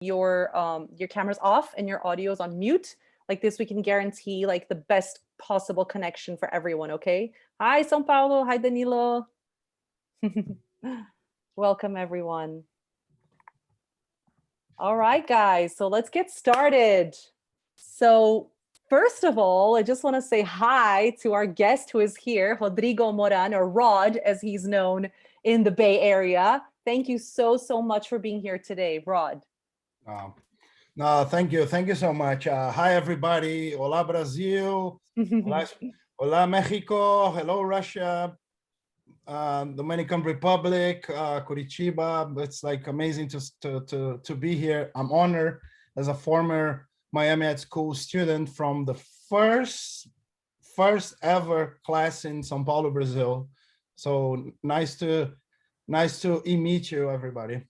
your camera's off and your audio is on mute. Like this, we can guarantee like the best possible connection for everyone. Okay. Hi, São Paulo. Hi, Danilo. Welcome, everyone. All right, guys. So let's get started. So first of all, I just want to say hi to our guest who is here, Rodrigo Moran, or Rod, as he's known in the Bay Area. Thank you so, so much for being here today, Rod. No, thank you. Thank you so much. Hi, everybody. Hola, Brazil. Hola, hola, Mexico. Hello, Russia. Dominican Republic, Curitiba. It's like amazing to be here. I'm honored as a former Miami Ed School student from the first ever class in São Paulo, Brazil. So nice to meet you, everybody.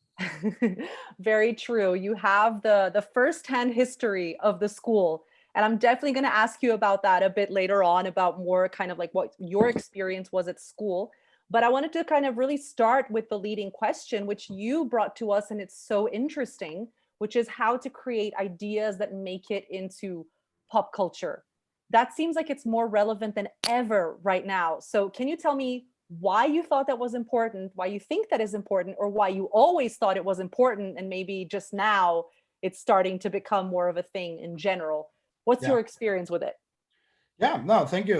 Very true. You have the firsthand history of the school. And I'm definitely going to ask you about that a bit later on, about more kind of like what your experience was at school. But I wanted to kind of really start with the leading question, which you brought to us, and it's so interesting, which is how to create ideas that make it into pop culture. That seems like it's more relevant than ever right now. So can you tell me why you thought that was important, why you think that is important, or why you always thought it was important, and maybe just now it's starting to become more of a thing in general? What's your experience with it? Yeah, no, thank you.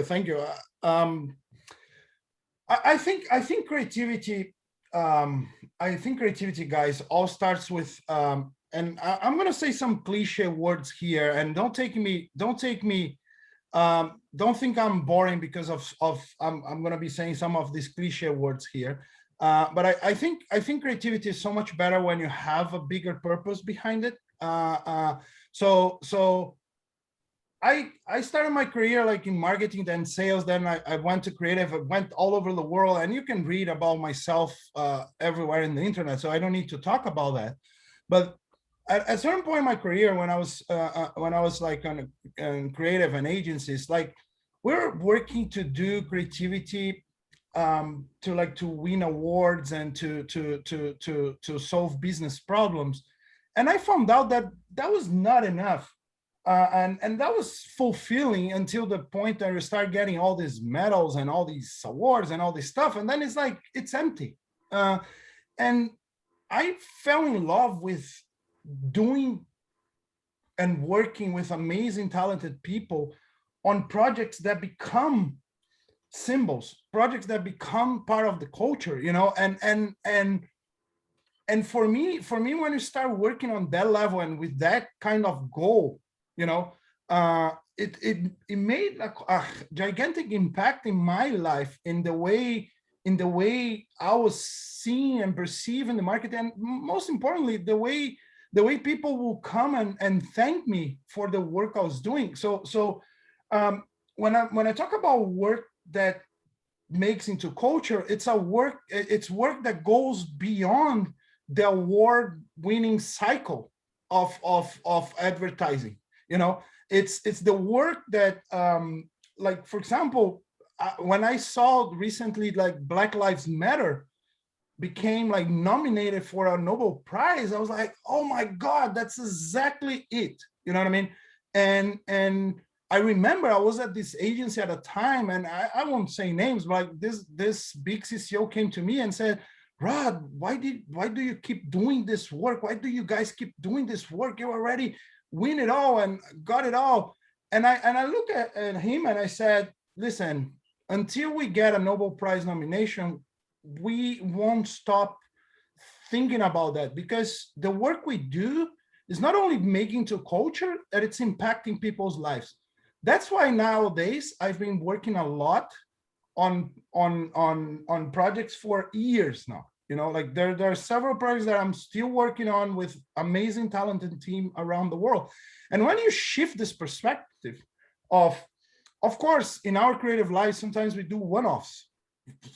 I think creativity. I think creativity, guys, all starts with. And I'm gonna say some cliche words here, and don't think I'm boring because I'm gonna be saying some of these cliche words here. But I think creativity is so much better when you have a bigger purpose behind it. So I started my career like in marketing, then sales, then I went to creative. I went all over the world, and you can read about myself everywhere in the internet, so I don't need to talk about that. But at a certain point in my career, when I was like on creative and agencies, like we're working to do creativity to win awards and to solve business problems, and I found out that that was not enough. And that was fulfilling until the point that you start getting all these medals and all these awards and all this stuff, and then it's like it's empty. And I fell in love with doing and working with amazing, talented people on projects that become symbols, projects that become part of the culture, you know. And for me, when you start working on that level and with that kind of goal, you know, it made a gigantic impact in my life, in the way I was seeing and perceiving the market, and most importantly, the way people will come and thank me for the work I was doing. So when I talk about work that makes into culture, it's work that goes beyond the award-winning cycle of advertising. You know, it's the work that, like, for example, when I saw recently, like, Black Lives Matter became like nominated for a Nobel Prize, I was like, oh my God, that's exactly it. You know what I mean? And I remember I was at this agency at a time, and I won't say names, but like this big CCO came to me and said, Rod, why do you keep doing this work? Why do you guys keep doing this work? You already win it all and got it all. And I look at him and I said, listen, until we get a Nobel Prize nomination, we won't stop thinking about that, because the work we do is not only making to culture, that it's impacting people's lives. That's why nowadays I've been working a lot on projects for years now. You know, like there are several projects that I'm still working on with amazing, talented team around the world. And when you shift this perspective of course, in our creative life, sometimes we do one-offs,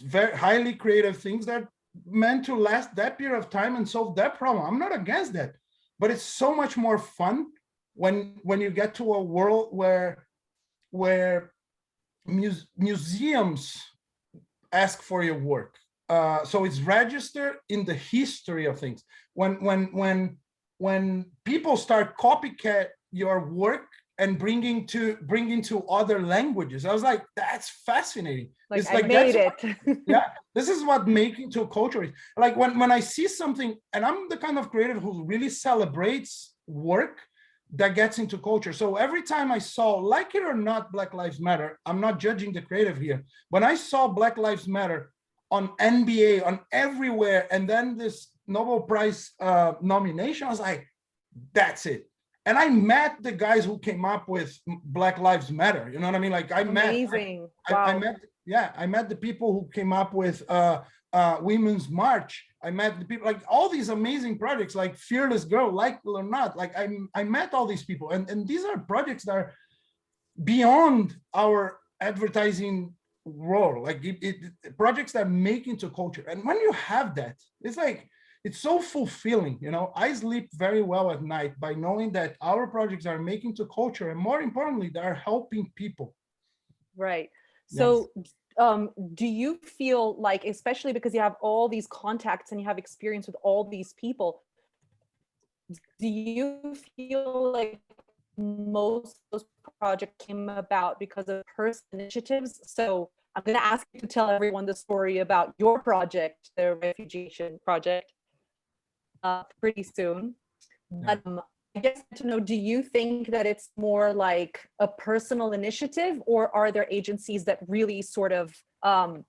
very highly creative things that meant to last that period of time and solve that problem. I'm not against that, but it's so much more fun when you get to a world where museums ask for your work. So it's registered in the history of things. When when people start copycat your work and bringing to other languages. I was like, that's fascinating. Like, It's I like made that's it. yeah, this is what making to a culture is. Like when I see something, and I'm the kind of creative who really celebrates work that gets into culture. So every time I saw, like it or not, Black Lives Matter, I'm not judging the creative here. When I saw Black Lives Matter on NBA, on everywhere, and then this Nobel Prize nomination, I was like, that's it. And I met the guys who came up with Black Lives Matter. You know what I mean? Like Amazing. I Wow. met, yeah, I met the people who came up with Women's March. I met the people, like all these amazing projects, like Fearless Girl, like it or not. Like I met all these people, and these are projects that are beyond our advertising role. Like projects that make into culture. And when you have that, it's like it's so fulfilling. You know, I sleep very well at night by knowing that our projects are making to culture, and more importantly, they are helping people. Right. Yes. So, do you feel like, especially because you have all these contacts and you have experience with all these people, do you feel like most of those projects came about because of personal initiatives? So I'm going to ask you to tell everyone the story about your project, the refugiation project, pretty soon. Yeah. But I guess to know, do you think that it's more like a personal initiative, or are there agencies that really sort of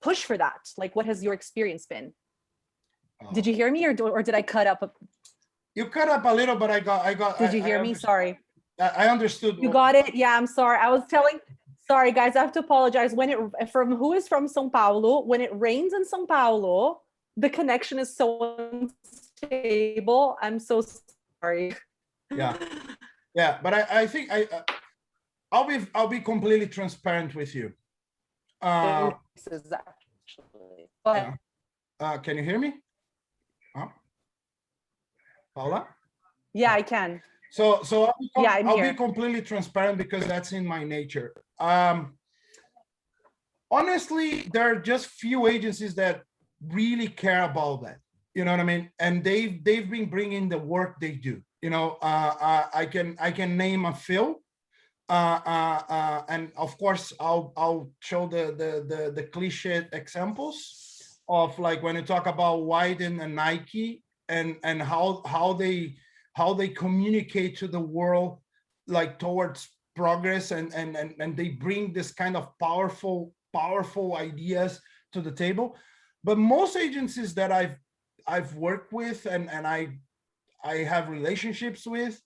push for that? Like, what has your experience been? Did you hear me, or did I cut up? You cut up a little, but Did you hear me? Sorry. I understood. You got it? Yeah, I'm sorry. I was telling, sorry guys, I have to apologize. When it, from who is from São Paulo, when it rains in São Paulo, the connection is so unstable. I'm so sorry. Yeah, yeah, but I think I'll be completely transparent with you. This is actually, but Can you hear me? Paula? yeah, I can. So Yeah, I'm I'll here. be completely transparent because that's in my nature. Honestly, there are just few agencies that really care about that. You know what I mean? And they've been bringing the work they do. You know, I can name a few. And of course, I'll show the cliche examples of, like, when you talk about Wyden and Nike, and how they communicate to the world, like towards progress, and they bring this kind of powerful ideas to the table. But most agencies that I've worked with, and I have relationships with,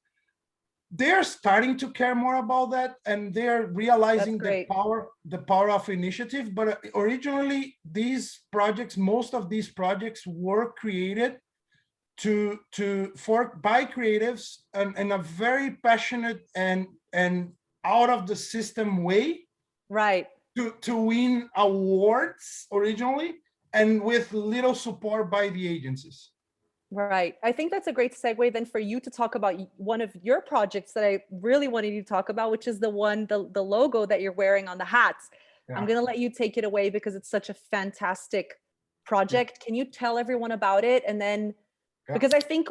they're starting to care more about that, and they're realizing the power of initiative. But originally, most of these projects were created by creatives, and in a very passionate and out of the system way, Right. to win awards originally, and with little support by the agencies. Right. I think that's a great segue then for you to talk about one of your projects that I really wanted you to talk about, which is the logo that you're wearing on the hats. Yeah. I'm going to let you take it away because it's such a fantastic project. Can you tell everyone about it? And then, because I think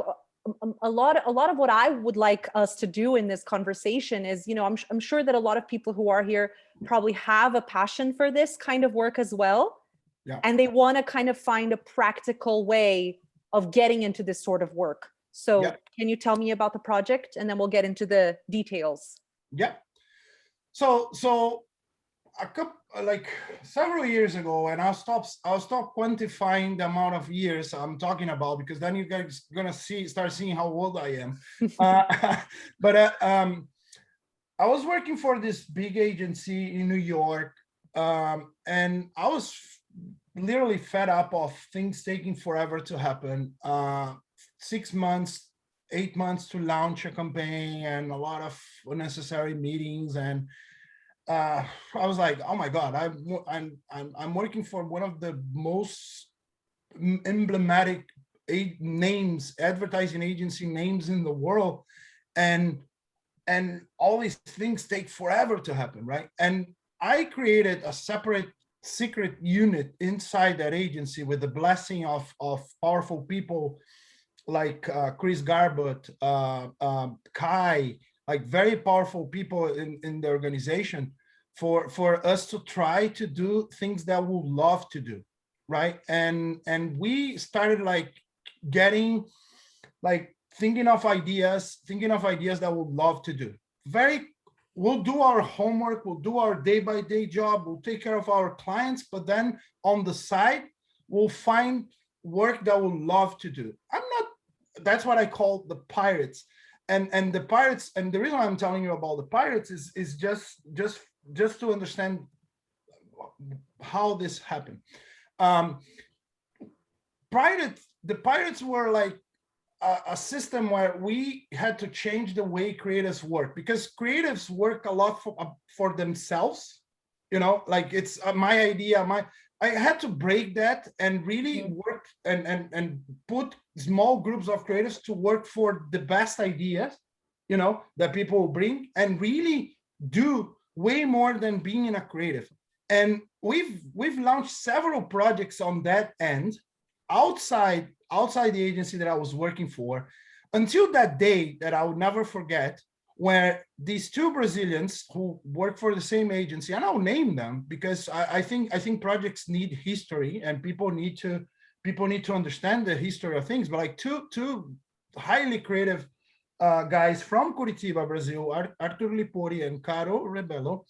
a lot of what I would like us to do in this conversation is, you know, I'm sure that a lot of people who are here probably have a passion for this kind of work as well. Yeah. And they want to kind of find a practical way of getting into this sort of work. So can you tell me about the project, and then we'll get into the details? Yeah. So like several years ago, and I'll stop quantifying the amount of years I'm talking about, because then you guys gonna start seeing how old I am. But I was working for this big agency in New York, and I was literally fed up of things taking forever to happen. 6 months, 8 months to launch a campaign, and a lot of unnecessary meetings. And I was like, oh my God, I'm working for one of the most emblematic advertising agency names in the world, and all these things take forever to happen, right? And I created a separate secret unit inside that agency with the blessing of powerful people like Chris Garbett, Kai, like very powerful people in the organization, for us to try to do things that we love to do, right? And we started like getting like thinking of ideas that we love to do. We'll do our homework, we'll do our day-by-day job, we'll take care of our clients, but then on the side, we'll find work that we'll love to do. That's what I call the pirates. And the pirates, and the reason I'm telling you about the pirates is just to understand how this happened. The pirates were like a system where we had to change the way creatives work, because creatives work a lot for themselves, like it's my idea. I had to break that and really work and put small groups of creatives to work for the best ideas, that people will bring, and really do way more than being in a creative. And we've launched several projects on that end outside the agency that I was working for, until that day that I would never forget, where these two Brazilians who work for the same agency, and I'll name them because I think projects need history, and people need to understand the history of things. But like two highly creative guys from Curitiba, Brazil, Arthur Lipori and Caro Rebelo,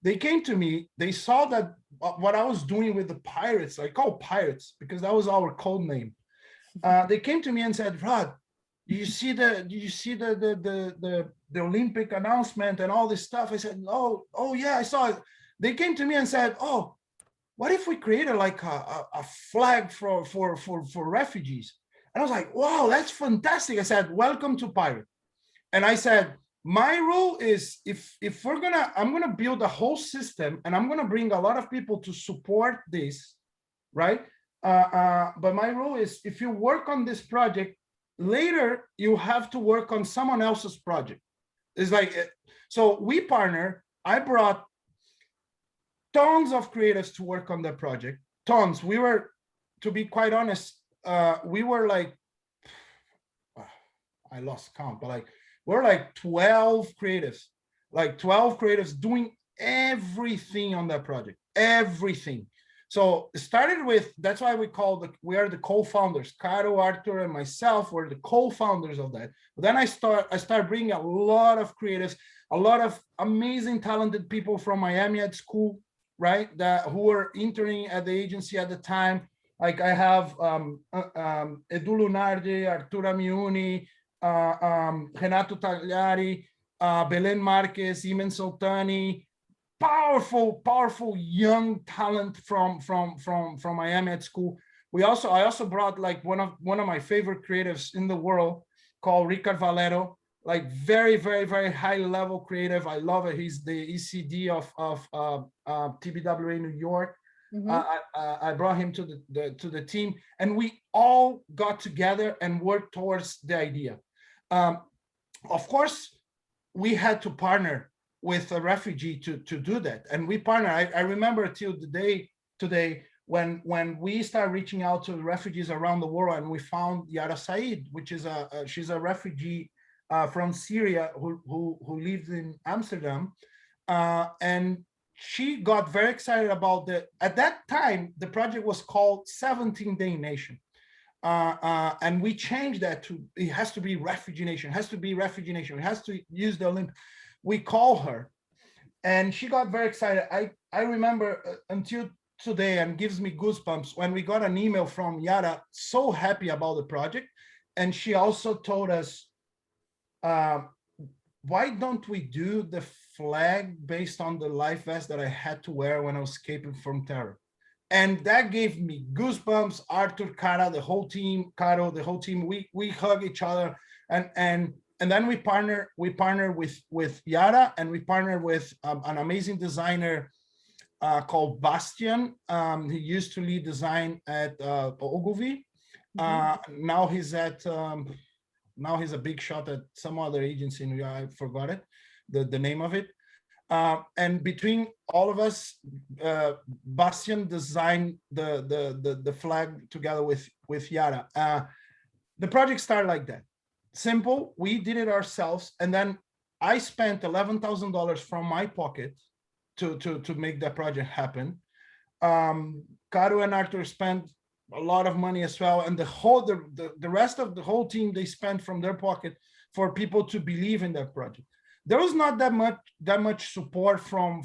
they came to me. They saw that what I was doing with the pirates, I call pirates because that was our code name. They came to me and said, Rod, did you see the Olympic announcement and all this stuff? I said, oh yeah, I saw it. They came to me and said, oh, what if we created like a flag for refugees? And I was like, wow, that's fantastic. I said, welcome to Pirate. And I said, my rule is if I'm gonna build a whole system, and I'm gonna bring a lot of people to support this, right? But my rule is, if you work on this project, later you have to work on someone else's project. It's like, so we partner. I brought tons of creatives to work on that project. Tons. We were, to be quite honest, we were like, I lost count, but like, we're like 12 creatives doing everything on that project, everything. So it started with, that's why we are the co-founders. Caro, Arthur, and myself were the co-founders of that. But then I start bringing a lot of creatives, a lot of amazing, talented people from Miami at school, right? Who were interning at the agency at the time. Like I have Edu Lunardi, Artura Miuni, Renato Tagliari, Belen Marquez, Imen Soltani, powerful young talent from Miami at school. I also brought like one of my favorite creatives in the world called Ricard Valero, like very high level creative. I love it. He's the ECD of TBWA New York. I brought him to the team, and we all got together and worked towards the idea. Of course, we had to partner with a refugee to do that, and we partner. I remember till the day today when we started reaching out to refugees around the world, and we found Yara Said, which is she's a refugee from Syria who lived in Amsterdam, and she got very excited about at that time, the project was called 17-Day Nation. And we changed that to, it has to be Refugee Nation, it has to be Refugee Nation, it has to use the Olympic. We call her, and she got very excited. I remember until today, and gives me goosebumps, when we got an email from Yara, so happy about the project. And she also told us, why don't we do the flag based on the life vest that I had to wear when I was escaping from terror? And that gave me goosebumps. Arthur, Cara, the whole team, Caro, the whole team, we hug each other. And then we partner with Yara, and we partner with an amazing designer called Bastian. He used to lead design at Ogilvy. Now he's a big shot at some other agency in New York. I forgot it, the name of it. And between all of us, Bastian designed the flag together with Yara. the project started like that. Simple. We did it ourselves. And then I spent $11,000 from my pocket to make that project happen. Caro and Arthur spent a lot of money as well. And the rest of the whole team, they spent from their pocket for people to believe in that project. There was not that much support from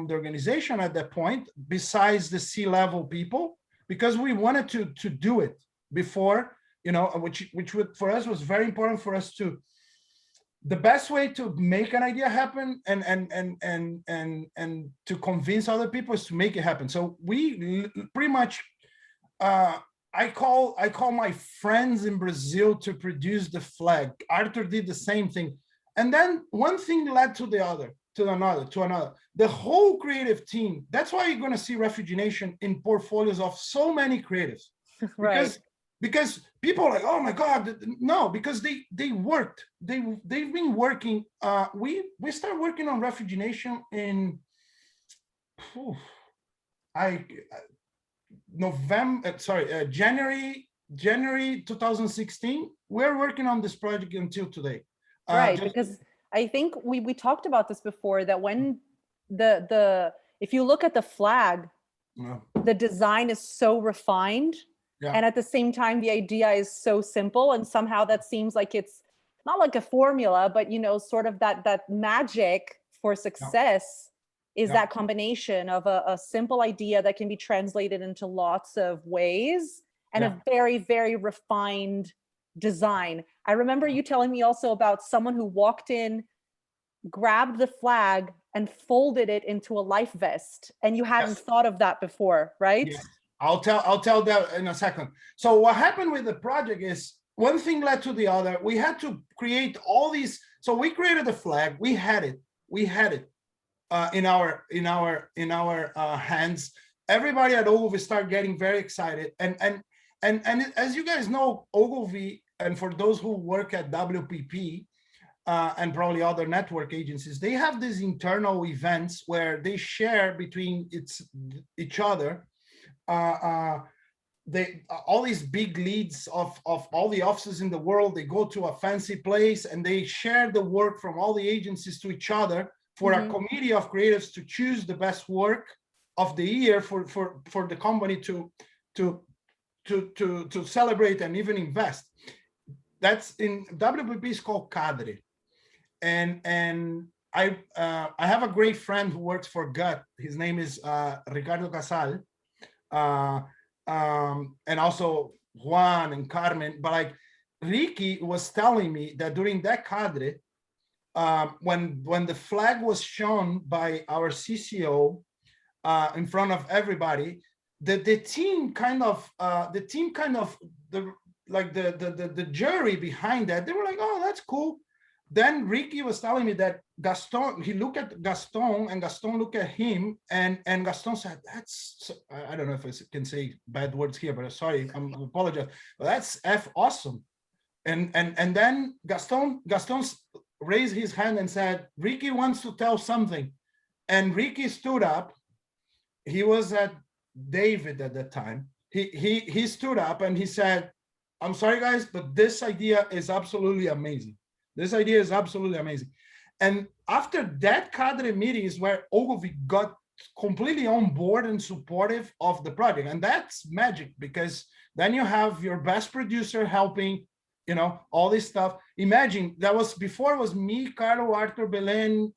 the organization at that point, besides the C-level people, because we wanted to do it before, you know, which would, for us, was very important for us to. The best way to make an idea happen and to convince other people is to make it happen. So we pretty much, I call my friends in Brazil to produce the flag. Arthur did the same thing. And then one thing led to the other, to another. The whole creative team, that's why you're going to see Refugee Nation in portfolios of so many creatives. Right. Because people are like, oh my God, no, because they worked. They've been working. We started working on Refugee Nation in January 2016. We're working on this project until today. Right, because I think we talked about this before, that when the if you look at the flag, the design is so refined, and at the same time the idea is so simple, and somehow that seems like it's not like a formula, but you know, sort of that magic for success is that combination of a simple idea that can be translated into lots of ways, and a very, very refined design. I remember you telling me also about someone who walked in, grabbed the flag and folded it into a life vest, and you hadn't thought of that before, right? Yes. I'll tell that in a second. So what happened with the project is one thing led to the other. We had to create all these. So we created the flag. We had it in our hands. Everybody at Ogilvy started getting very excited, and as you guys know, Ogilvy, and for those who work at WPP and probably other network agencies, they have these internal events where they share between each other. All these big leads of all the offices in the world, they go to a fancy place and they share the work from all the agencies to each other for a committee of creatives to choose the best work of the year for the company to celebrate and even invest. That's in WPP is called cadre, and I have a great friend who works for GUT. His name is Ricardo Casal, and also Juan and Carmen. But like Ricky was telling me that during that cadre, when the flag was shown by our CCO in front of everybody, the team kind of the jury behind that, they were like, oh, that's cool. Then Ricky was telling me that Gaston, he looked at Gaston and Gaston looked at him, and Gaston said, that's, I don't know if I can say bad words here, but sorry, I apologize, but that's awesome. And then Gaston raised his hand and said, Ricky wants to tell something. And Ricky stood up. He was at David at that time. He stood up and he said, I'm sorry, guys, but this idea is absolutely amazing. This idea is absolutely amazing. And after that cadre meeting is where Ogilvy got completely on board and supportive of the project. And that's magic, because then you have your best producer helping, you know, all this stuff. Imagine that was before it was me, Carlo, Arthur, Belen,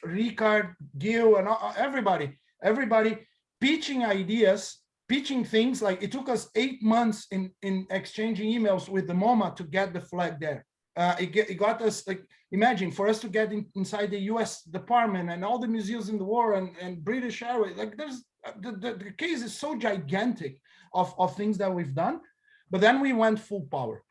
Ricard, Gil, and everybody pitching ideas, pitching things. Like it took us 8 months in exchanging emails with the MoMa to get the flag there. It got us, like, imagine for us to get inside the US department and all the museums in the world and British Airways, like there's the case is so gigantic of things that we've done. But then we went full power.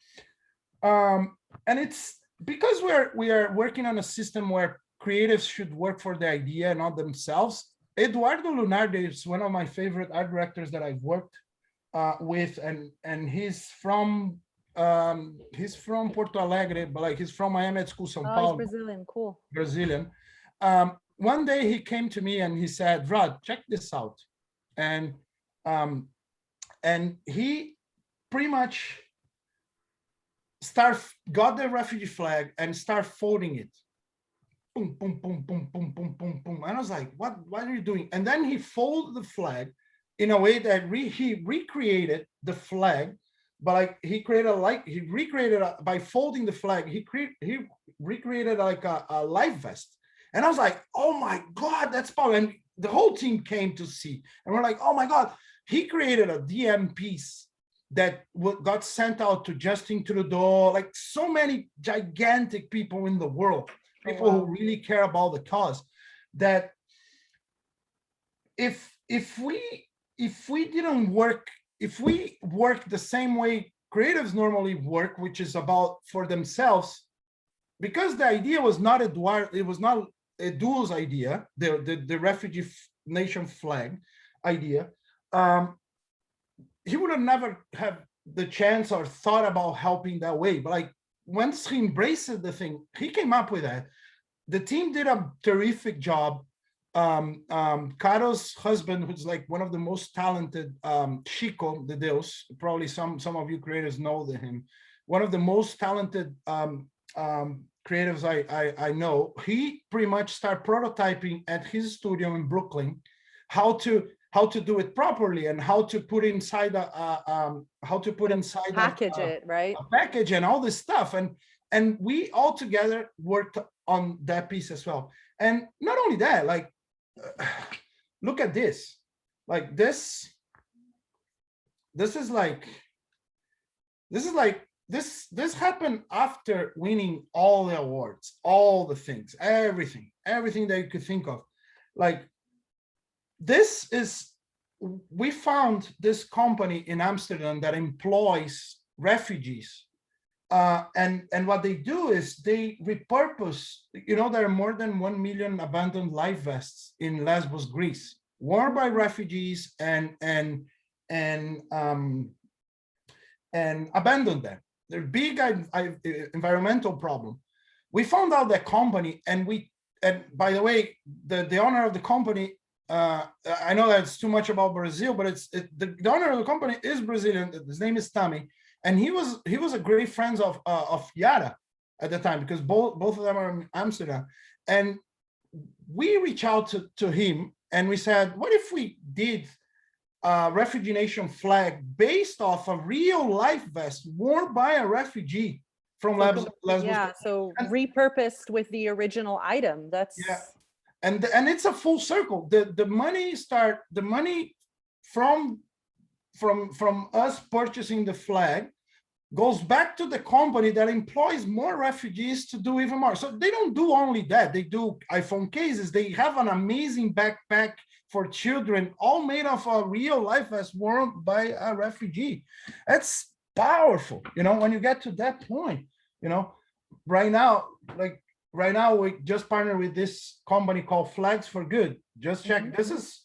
And it's because we are working on a system where creatives should work for the idea, not themselves. Eduardo Lunardi is one of my favorite art directors that I've worked with, and he's from Porto Alegre, but like he's from Miami School, São Paulo. He's Brazilian, cool. Brazilian. One day he came to me and he said, Rod, check this out. And he pretty much got the refugee flag and start folding it. Boom, boom, boom, boom, boom, boom, boom, boom. And I was like, what are you doing? And then he folded the flag in a way that he recreated the flag, but like he recreated by folding the flag, he recreated like a life vest. And I was like, oh my God, that's powerful. And the whole team came to see, and we're like, oh my God, he created a DM piece that got sent out to Justin Trudeau, like so many gigantic people in the world, people who really care about the cause, that if we didn't work, if we work the same way creatives normally work, which is about for themselves, because the idea was not it was not Edu's idea, the refugee nation flag idea, he would have never have the chance or thought about helping that way. But like once he embraced the thing, he came up with that. The team did a terrific job. Caro's husband, who's like one of the most talented, Chico de Deus, probably some of you creators know him, one of the most talented creatives I know. He pretty much started prototyping at his studio in Brooklyn how to do it properly and how to put inside package it, right? a package and all this stuff, and we all together worked on that piece as well. And not only that, like look at this, like this happened after winning all the awards, all the things, everything that you could think of. Like we found this company in Amsterdam that employs refugees, and what they do is they repurpose. There are more than 1 million abandoned life vests in Lesbos, Greece, worn by refugees, and abandoned them. They're big environmental problem. We found out that company, and by the way, the owner of the company, I know that's too much about Brazil, but the owner of the company is Brazilian. His name is Tami, and he was a great friend of Yara at the time, because both of them are in Amsterdam. And we reached out to him and we said, what if we did a refugee nation flag based off a real life vest worn by a refugee from Lesbos? Yeah, so repurposed with the original item. That's and it's a full circle. The money from us purchasing the flag goes back to the company that employs more refugees to do even more. So they don't do only that. They do iPhone cases. They have an amazing backpack for children, all made of a real life vest worn by a refugee. That's powerful, when you get to that point. Right now we just partnered with this company called Flags for Good. Just check. Mm-hmm. This is,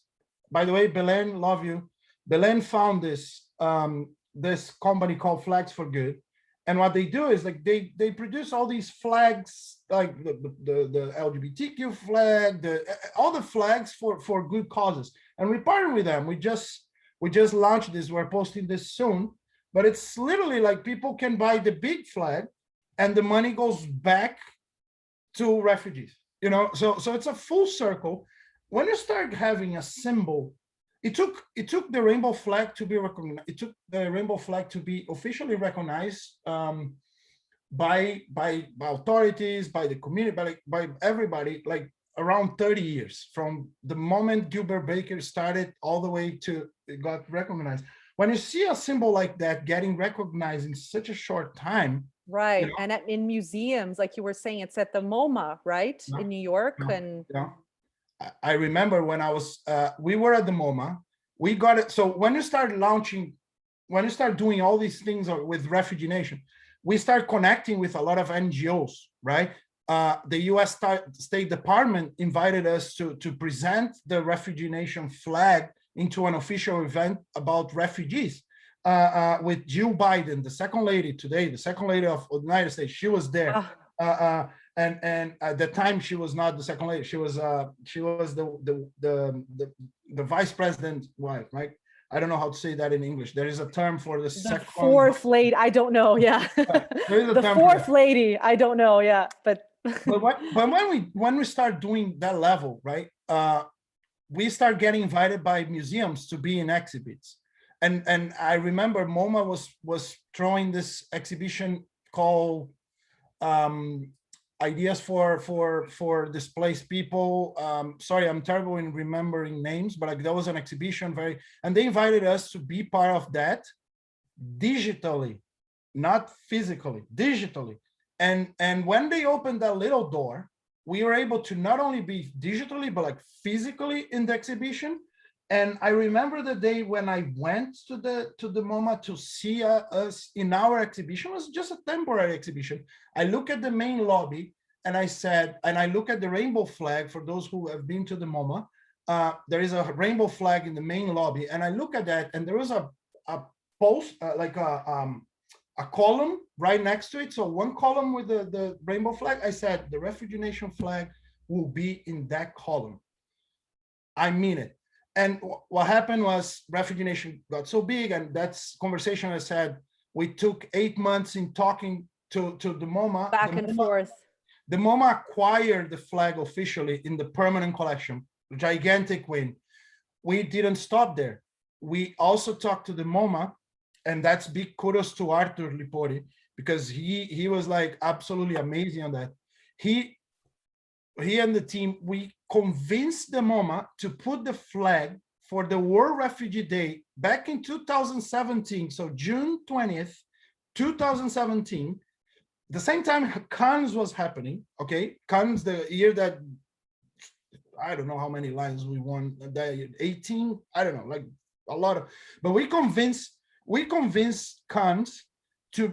by the way, Belen, love you. Belen found this company called Flags for Good, and what they do is like they produce all these flags, like the LGBTQ flag, all the flags for good causes, and we partner with them. We just launched this. We're posting this soon, but it's literally like people can buy the big flag, and the money goes back to refugees. So it's a full circle. When you start having a symbol, it took the rainbow flag to be recognized. It took the rainbow flag to be officially recognized by authorities, by the community, by everybody, like around 30 years from the moment Gilbert Baker started all the way to it got recognized. When you see a symbol like that getting recognized in such a short time, right? And in museums, like you were saying, it's at the MoMA, right, in New York. And I remember when we were at the MoMA, we got it. So when you start doing all these things with Refugee Nation, we start connecting with a lot of NGOs, right? The US State Department invited us to present the Refugee Nation flag into an official event about refugees with Jill Biden, the second lady today, the second lady of the United States. She was there. And at the time she was not the second lady. She was the vice president's wife, right? I don't know how to say that in English. There is a term for the The second. fourth lady, I don't know. Yeah. There is a The term for fourth that. lady, I don't know. Yeah. But But when we start doing that level, right? We start getting invited by museums to be in exhibits. And I remember MoMA was throwing this exhibition called ideas for displaced people. Sorry, I'm terrible in remembering names, but like, there was an exhibition and they invited us to be part of that digitally, not physically, digitally. And when they opened that little door, we were able to not only be digitally, but like physically in the exhibition. And I remember the day when I went to the MoMA to see us in our exhibition. It was just a temporary exhibition. I look at the main lobby and I said, and I look at the rainbow flag. For those who have been to the MoMA, there is a rainbow flag in the main lobby. And I look at that, and there was a post, like a column right next to it. So one column with the rainbow flag. I said, the Refugee Nation flag will be in that column. I mean it. And what happened was Refugee Nation got so big, and that's conversation I said, we took 8 months in talking to the MoMA. back and forth. The MoMA acquired the flag officially in the permanent collection, gigantic win. We didn't stop there. We also talked to the MoMA, and that's big kudos to Arthur Lipori, because he was like absolutely amazing on that. He and the team, we convinced the MoMA to put the flag for the World Refugee Day back in 2017. So June 20th, 2017, the same time Cannes was happening. Okay, Cannes, the year that I don't know how many lions we won that year, 18, I don't know, like a lot of, but we convinced Cannes to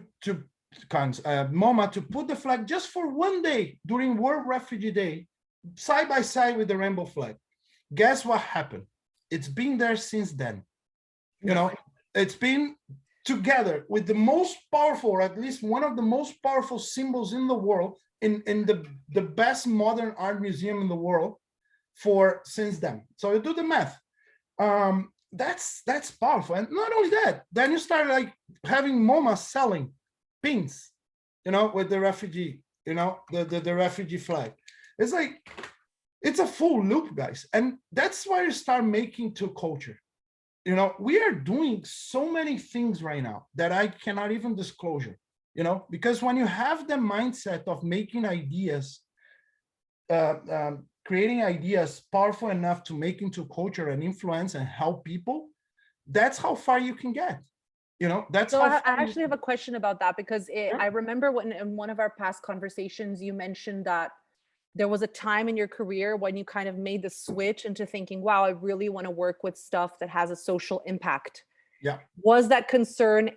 MoMA to put the flag just for one day during World Refugee Day, side by side with the rainbow flag. Guess what happened? It's been there since then. You know, it's been together with the most powerful, or at least one of the most powerful symbols in the world, in the best modern art museum in the world since then. So you do the math. That's powerful. And not only that, then you start like having MoMA selling pins, you know, with the refugee, you know, the refugee flag. It's like, it's a full loop, guys. And that's why you start making to culture. You know, we are doing so many things right now that I cannot even disclose, you know, because when you have the mindset of making ideas, creating ideas powerful enough to make into culture and influence and help people, that's how far you can get. You know, that's So how I far actually have a question about that, because Sure. I remember when in one of our past conversations, you mentioned that there was a time in your career when you kind of made the switch into thinking, wow, I really want to work with stuff that has a social impact. Yeah. Is that concern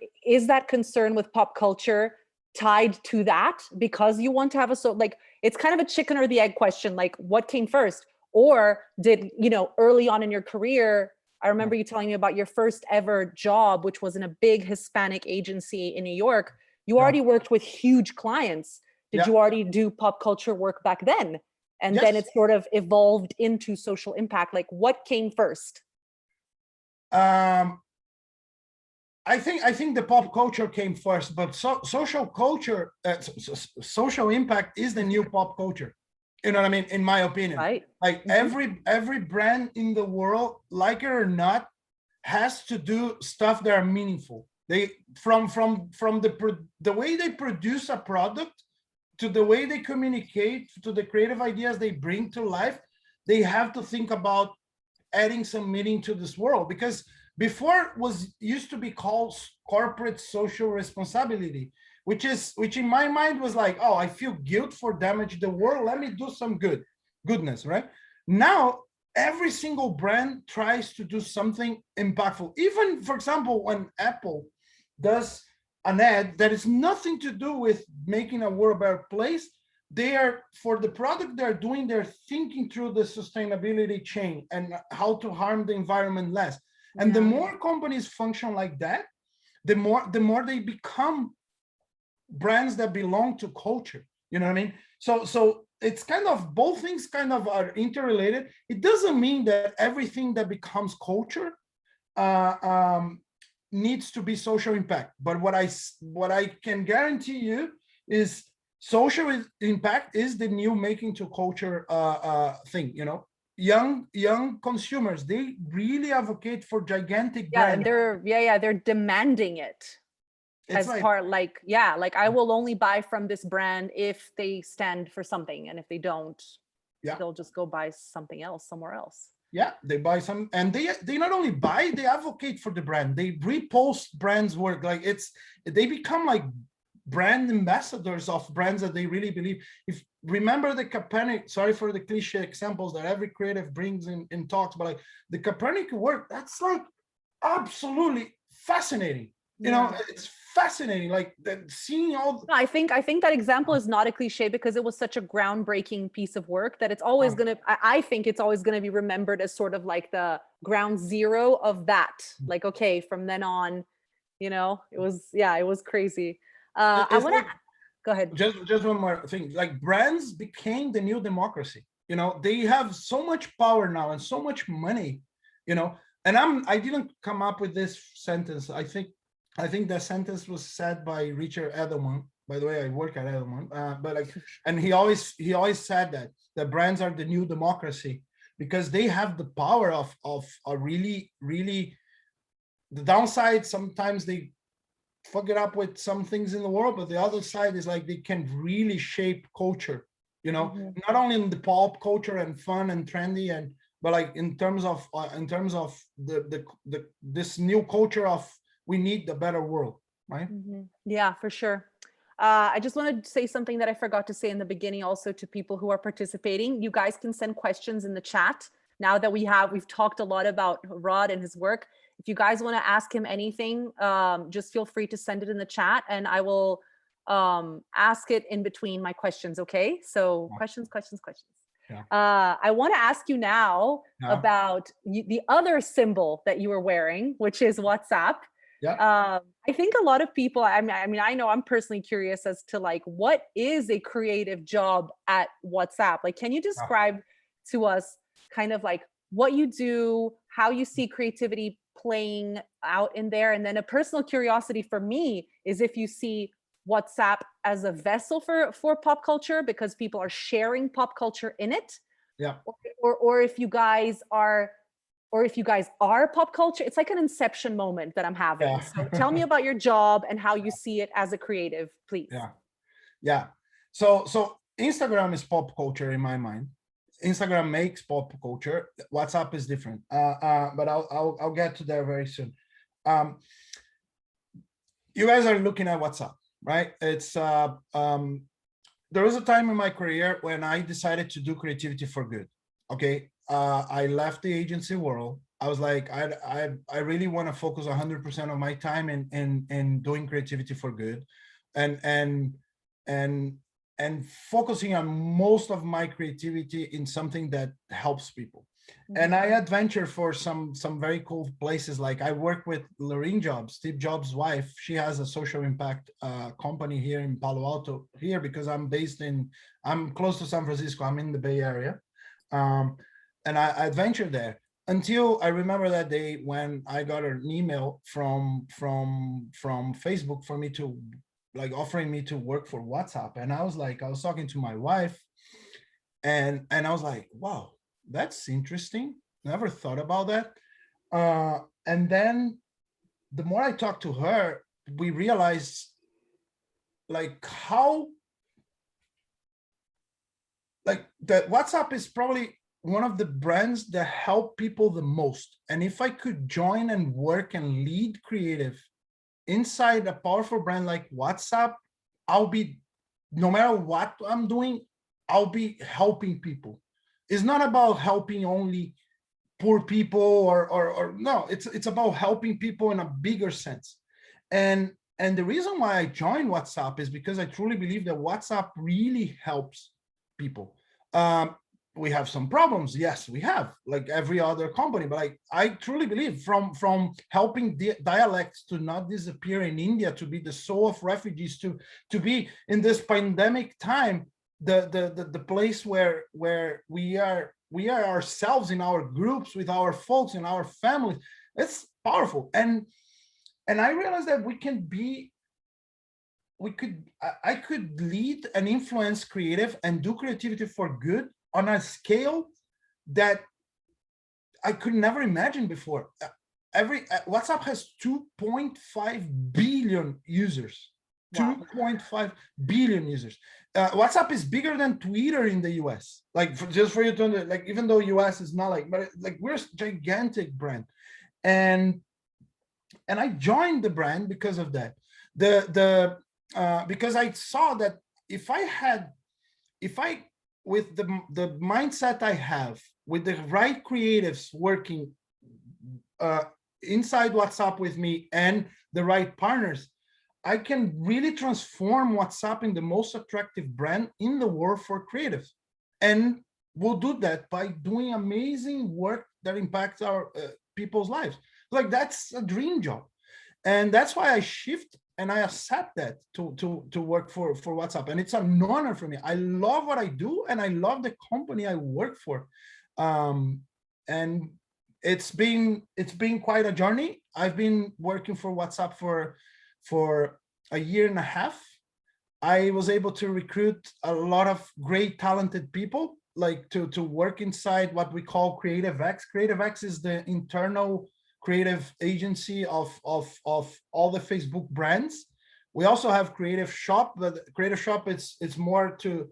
with pop culture tied to that, because you want to have like, it's kind of a chicken or the egg question, like what came first? Or did, you know, early on in your career, I remember you telling me about your first ever job, which was in a big Hispanic agency in New York. You already worked with huge clients. Did you already do pop culture work back then? And then it sort of evolved into social impact. Like, what came first? I think the pop culture came first, but social culture, social impact is the new pop culture. You know what I mean? In my opinion, Right. Like every brand in the world, like it or not, has to do stuff that are meaningful. They from the way they produce a product to the way they communicate to the creative ideas they bring to life. They have to think about adding some meaning to this world, because before used to be called corporate social responsibility, which in my mind was like, oh, I feel guilt for damage the world, let me do some goodness, right? Now every single brand tries to do something impactful. Even, for example, when Apple does an ad that is nothing to do with making a world a better place, they are, for the product they're doing, they're thinking through the sustainability chain and how to harm the environment less. And the more companies function like that, the more they become brands that belong to culture. You know what I mean? So it's kind of, both things kind of are interrelated. It doesn't mean that everything that becomes culture needs to be social impact. But what I can guarantee you is social impact is the new making to culture thing. You know, young consumers, they really advocate for gigantic Yeah, and brands. they're demanding it It's as like, part, like, yeah, like I will only buy from this brand if they stand for something, and if they don't, yeah, they'll just go buy something else somewhere else. yeah, they buy some, and they not only buy, they advocate for the brand. They repost brands work. Like, it's, they become like brand ambassadors of brands that they really believe. If remember the Copernic, sorry for the cliche examples that every creative brings in talks, but like the Copernic work, that's like absolutely fascinating. You know, Yeah. it's fascinating, like that, seeing all. No, I think that example is not a cliche because it was such a groundbreaking piece of work that it's always gonna. I think it's always gonna be remembered as sort of like the ground zero of that. Like, okay, from then on, it was, yeah, it was crazy. I It's want to like, go ahead. just one more thing, like brands became the new democracy. You know, they have so much power now and so much money, you know. And I didn't come up with this sentence. I think that sentence was said by Richard Edelman. By the way, I work at Edelman, but like, and he always said that the brands are the new democracy because they have the power of a really. The downside, sometimes they fuck it up with some things in the world, but the other side is like they can really shape culture, you know, Mhm. not only in the pop culture and fun and trendy, and but like in terms of the this new culture of we need the better world, right? Yeah, for sure. I just want to say something that I forgot to say in the beginning also to people who are participating. You guys can send questions in the chat. Now that we've talked a lot about Rod and his work. If you guys want to ask him anything, just feel free to send it in the chat and I will ask it in between my questions. Okay. So questions, questions, questions. Yeah, I want to ask you now yeah, about the other symbol that you were wearing, which is WhatsApp. yeah. I think a lot of people, I mean, I know I'm personally curious as to like, what is a creative job at WhatsApp? Like, can you Yeah. describe to us kind of like what you do, how you see creativity playing out in there? And then a personal curiosity for me is if you see WhatsApp as a vessel for pop culture because people are sharing pop culture in it, Yeah. or if you guys are pop culture. It's like an inception moment that I'm having. Yeah. So tell me about your job and how you see it as a creative, please. Yeah. Yeah. So Instagram is pop culture in my mind. Instagram makes pop culture. WhatsApp is different. But I'll get to there very soon. Um, you guys are looking at WhatsApp, right? It's there was a time in my career when I decided to do creativity for good. Okay. I left the agency world. I was like, I really want to focus 100% of my time in doing creativity for good, and and and and focusing on most of my creativity in something that helps people. And I adventure for some very cool places. Like I work with Lorraine Jobs, Steve Jobs' wife. She has a social impact company here in Palo Alto, here because I'm close to San Francisco. I'm in the Bay Area, um, and I adventured there until I remember that day when I got an email from Facebook for me to, like, offering me to work for WhatsApp. And I was talking to my wife, and I was like, wow, that's interesting. Never thought about that. And then the more I talked to her, we realized like how, like, that WhatsApp is probably one of the brands that help people the most. And if I could join and work and lead creative inside a powerful brand like WhatsApp, I'll be, no matter what I'm doing, I'll be helping people. It's not about helping only poor people or no, it's about helping people in a bigger sense. And the reason why I joined WhatsApp is because I truly believe that WhatsApp really helps people. um, we have some problems, yes, we have, like every other company, but I truly believe from helping dialects to not disappear in India, to be the soul of refugees, to be in this pandemic time the place where we are ourselves in our groups with our folks and our families. It's powerful. And I realized that I could lead and influence creative and do creativity for good on a scale that I could never imagine before. WhatsApp has 2.5 billion users. Wow. 2.5 billion users. WhatsApp is bigger than Twitter in the US. Like, just for you to understand, like, even though US is not like, but like, we're a gigantic brand. And I joined the brand because of that. Because I saw that if I with the mindset I have, with the right creatives working inside WhatsApp with me and the right partners, I can really transform WhatsApp in the most attractive brand in the world for creatives. And we'll do that by doing amazing work that impacts our people's lives. Like, that's a dream job. And that's why I shift and I accept that to work for WhatsApp. And it's an honor for me. I love what I do, and I love the company I work for. And it's been quite a journey. I've been working for WhatsApp for a year and a half. I was able to recruit a lot of great, talented people, like to work inside what we call Creative X. Creative X is the internal creative agency of all the Facebook brands. We also have Creative Shop, but Creative Shop, it's more to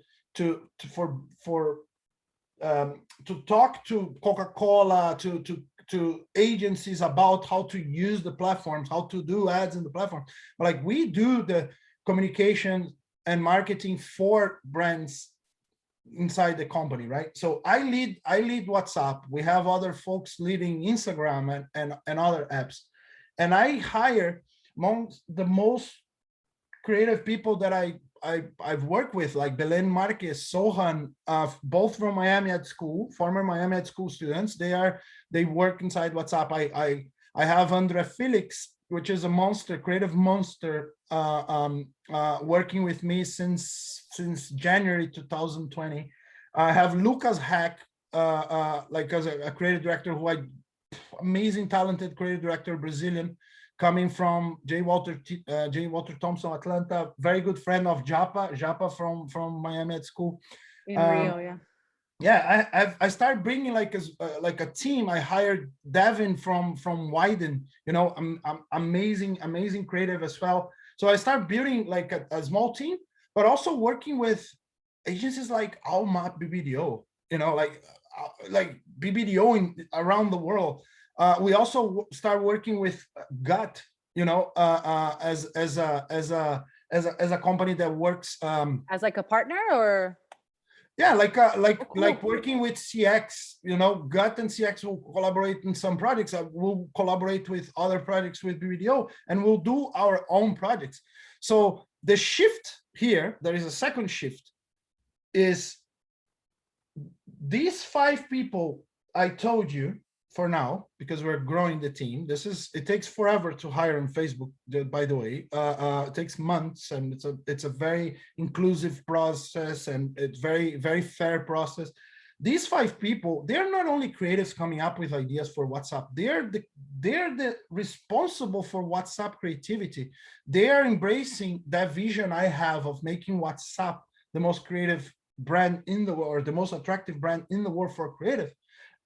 talk to Coca-Cola, to agencies about how to use the platforms, how to do ads in the platform. But like, we do the communication and marketing for brands inside the company, right? So I lead WhatsApp. We have other folks leading Instagram and other apps. And I hire among the most creative people that I've worked with, like Belen Marquez, Sohan, both from Miami Ed School, former Miami Ed School students. They work inside WhatsApp. I have Andre Felix, which is a monster, creative monster, working with me since January 2020. I have Lucas Hack, like, as a creative director, amazing, talented creative director, Brazilian, coming from J. Walter Thompson, Atlanta, very good friend of Japa from Miami Ed School. In Rio, yeah. Yeah, I started bringing like a team. I hired Devin from Wyden, amazing creative as well. So I started building like a small team, but also working with agencies like Alma BBDO, like BBDO around the world. We also start working with Gut, as a company that works as like a partner, or yeah, like cool. Working with CX, Gut and CX will collaborate in some projects. We'll collaborate with other projects with BBDO, and we'll do our own projects. So the shift here, there is a second shift, is these 5 people I told you for now, because we're growing the team. It takes forever to hire on Facebook, by the way. It takes months, and it's a very inclusive process, and it's very, very fair process. These 5 people, they're not only creatives coming up with ideas for WhatsApp, they're the responsible for WhatsApp creativity. They are embracing that vision I have of making WhatsApp the most creative brand in the world, or the most attractive brand in the world for creative.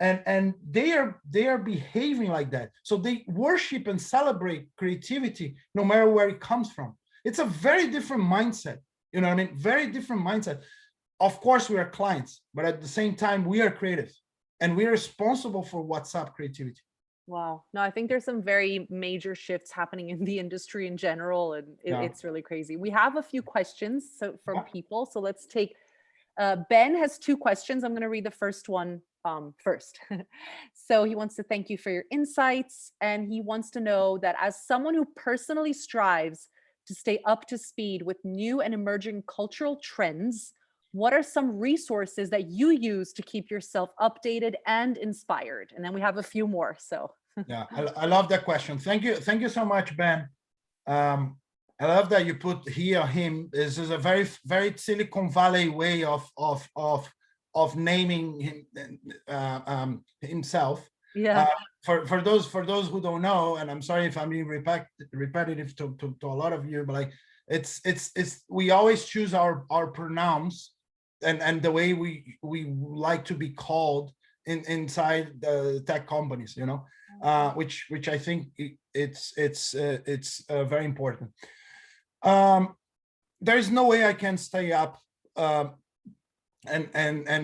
And they are behaving like that. So they worship and celebrate creativity no matter where it comes from. It's a very different mindset. You know what I mean? Very different mindset. Of course, we are clients, but at the same time, we are creative, and we're responsible for WhatsApp creativity. Wow. No, I think there's some very major shifts happening in the industry in general, and it's really crazy. We have a few questions from people. So let's take, Ben has 2 questions. I'm going to read the first one first. So he wants to thank you for your insights, and he wants to know that as someone who personally strives to stay up to speed with new and emerging cultural trends, what are some resources that you use to keep yourself updated and inspired? And then we have a few more. So yeah, I love that question. Thank you so much, Ben. I love that you put he or him. This is a very, very Silicon Valley way of naming him, himself. Yeah. For those who don't know, and I'm sorry if I'm being repetitive to a lot of you, but like it's we always choose our pronouns and the way we like to be called inside the tech companies, which I think it's very important. There's no way I can stay up and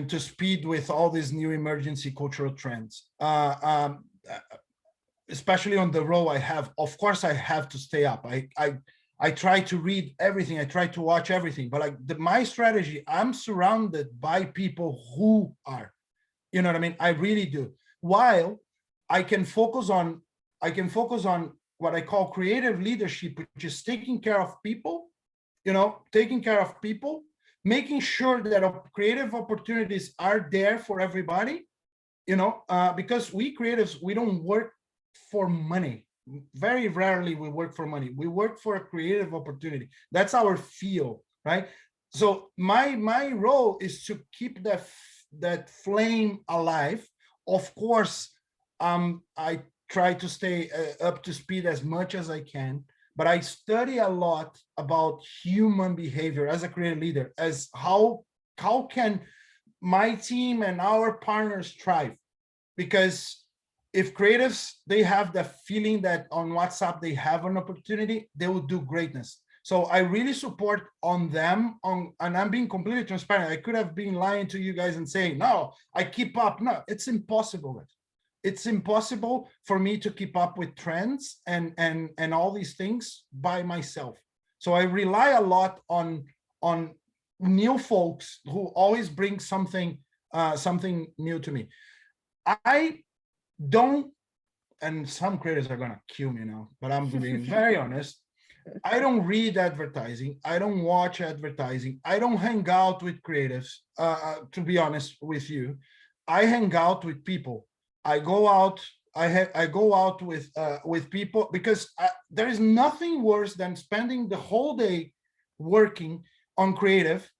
to speed with all these new emergency cultural trends. Especially on the role I have, of course I have to stay up. I try to read everything, I try to watch everything, but like my strategy, I'm surrounded by people who are, you know what I mean? I really do. While I can focus on what I call creative leadership, which is taking care of people, making sure that creative opportunities are there for everybody, because we creatives, we don't work for money. Very rarely we work for money. We work for a creative opportunity. That's our field, right? So my role is to keep that flame alive. Of course, I try to stay up to speed as much as I can, but I study a lot about human behavior as a creative leader, as how can my team and our partners thrive. Because if creatives, they have the feeling that on WhatsApp they have an opportunity, they will do greatness. So I really support on them, and I'm being completely transparent. I could have been lying to you guys and saying, no, I keep up. No, it's impossible. It's impossible for me to keep up with trends and all these things by myself. So I rely a lot on new folks who always bring something new to me. I don't, and some creators are gonna kill me now, but I'm being very honest. I don't read advertising. I don't watch advertising. I don't hang out with creatives. To be honest with you, I hang out with people. I go out. I go out with people because there is nothing worse than spending the whole day working on creative,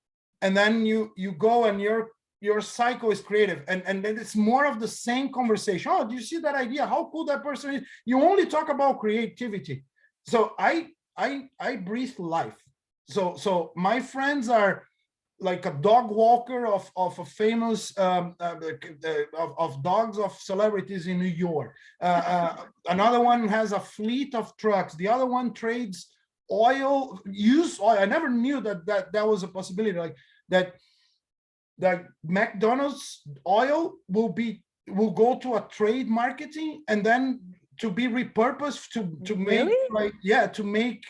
and then you go and your cycle is creative, and then it's more of the same conversation. Oh, do you see that idea? How cool that person is? You only talk about creativity. So I breathe life. So my friends are like a dog walker of a famous of dogs of celebrities in New York. Another one has a fleet of trucks. The other one trades used oil. I never knew that was a possibility. Like that McDonald's oil will go to a trade marketing and then to be repurposed to make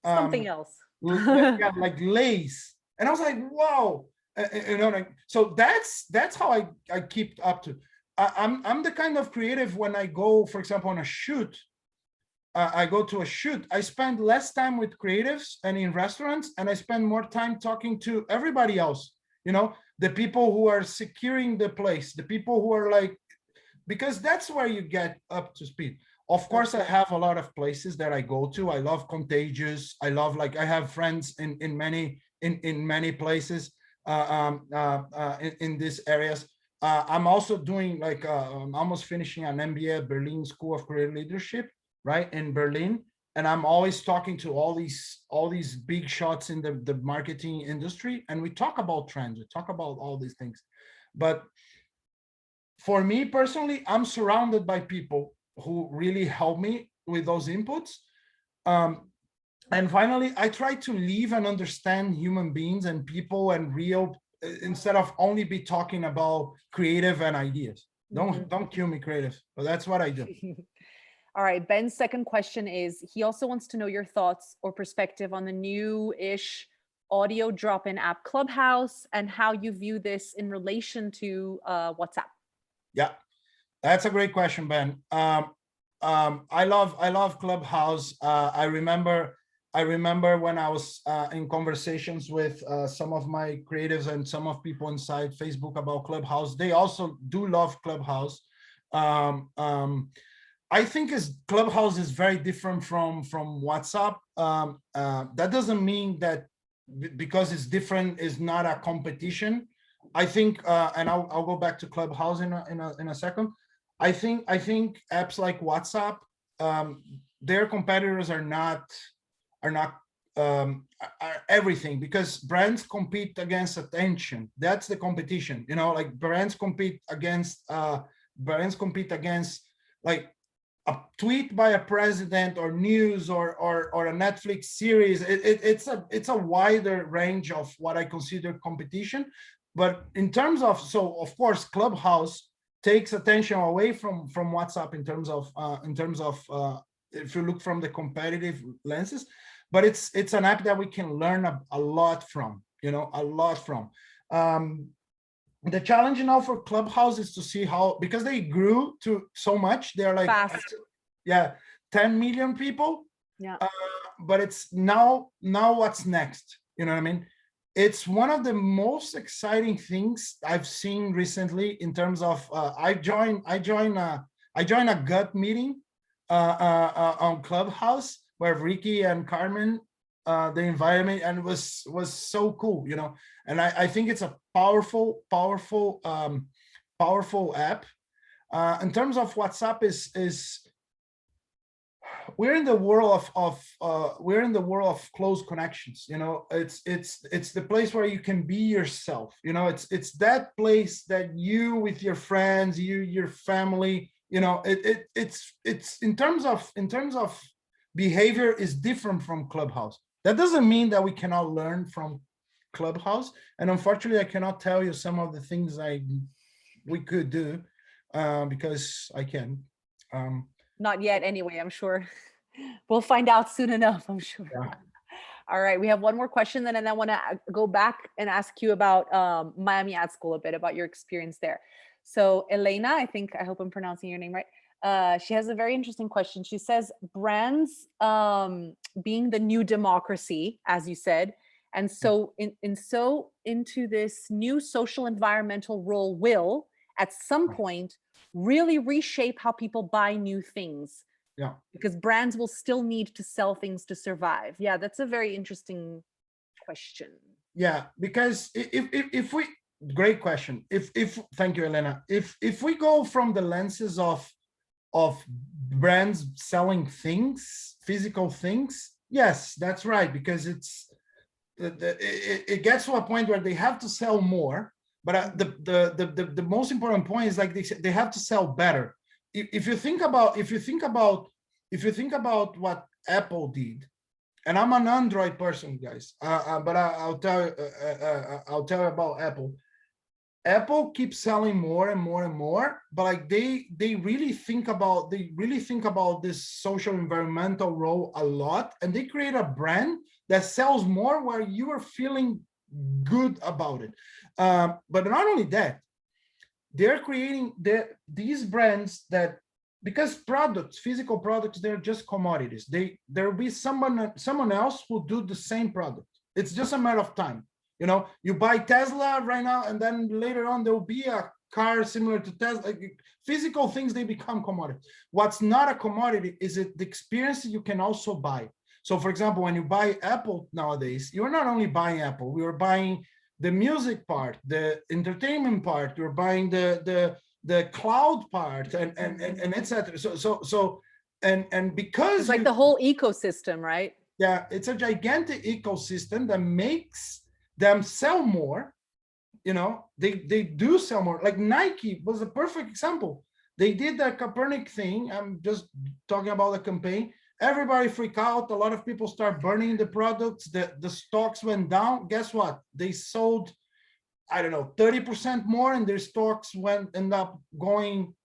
something else. like Lay's. And I was like, wow, so that's how I keep up to. I'm the kind of creative when I go, for example, on a shoot. I go to a shoot, I spend less time with creatives and in restaurants, and I spend more time talking to everybody else, the people who are securing the place, the people who are like, because that's where you get up to speed. Of course, I have a lot of places that I go to. I love Contagious. I love, like, I have friends in many places in these areas. I'm also doing like, I'm almost finishing an MBA at Berlin School of Creative Leadership, right, in Berlin. And I'm always talking to all these big shots in the marketing industry. And we talk about trends, we talk about all these things. But for me personally, I'm surrounded by people who really help me with those inputs. And finally, I try to live and understand human beings and people and real, instead of only be talking about creative and ideas. Don't kill me, creative, but that's what I do. All right, Ben's second question is, he also wants to know your thoughts or perspective on the new-ish audio drop-in app Clubhouse and how you view this in relation to WhatsApp. Yeah, that's a great question, Ben. I love Clubhouse. I remember when I was in conversations with some of my creatives and some of people inside Facebook about Clubhouse. They also do love Clubhouse. I think Clubhouse is very different from WhatsApp. That doesn't mean that because it's different is not a competition. I think, and I'll go back to Clubhouse in a second. I think apps like WhatsApp, their competitors are not are everything, because brands compete against attention. That's the competition, like brands compete against like a tweet by a president, or news, or a Netflix series. It's a wider range of what I consider competition. But in terms of, so of course Clubhouse takes attention away from WhatsApp in terms of if you look from the competitive lenses. But it's an app that we can learn a lot from, a lot from. Um, the challenge now for Clubhouse is to see how, because they grew to so much, they're like, Fast. yeah, 10 million people. Yeah. But it's now what's next? You know what I mean? It's one of the most exciting things I've seen recently in terms of I joined a gut meeting on Clubhouse, where Ricky and Carmen, the environment, and it was so cool, and I think it's a powerful app. In terms of WhatsApp, is we're in the world of close connections. It's the place where you can be yourself. It's that place that you, with your friends, your family, it's in terms of behavior is different from Clubhouse. That doesn't mean that we cannot learn from Clubhouse, and unfortunately I cannot tell you some of the things we could do, because I can. Not yet anyway, I'm sure. We'll find out soon enough, I'm sure. Yeah. All right, we have one more question, then, and I want to go back and ask you about Miami Ad School a bit, about your experience there. So Elena, I hope I'm pronouncing your name right. She has a very interesting question. She says, brands being the new democracy, as you said, and so into this new social environmental role will, at some point, really reshape how people buy new things. Yeah. Because brands will still need to sell things to survive. Yeah, that's a very interesting question. Yeah, because if we, great question. If Thank you, Elena. If we go from the lenses of brands selling things, physical things, yes, that's right, because it gets to a point where they have to sell more. But the most important point is, like they have to sell better. If you think about what Apple did, and I'm an Android person, guys, but I'll tell you about Apple. Apple keeps selling more and more and more, but like they really think about this social environmental role a lot, and they create a brand that sells more where you are feeling good about it. But not only that, they're creating these brands that, because physical products, they're just commodities. There will be someone else who do the same product. It's just a matter of time. You buy Tesla right now, and then later on there will be a car similar to Tesla. Physical things, they become commodity. What's not a commodity is the experience you can also buy. So, for example, when you buy Apple nowadays, you're not only buying Apple. We are buying the music part, the entertainment part. You're buying the cloud part, and etc. And because it's like the whole ecosystem, right? Yeah, it's a gigantic ecosystem that makes them sell more. They do sell more. Like Nike was a perfect example. They did the Copernic thing. I'm just talking about the campaign. Everybody freak out. A lot of people start burning the products. The stocks went down. Guess what? They sold, I don't know, 30% more, and their stocks end up going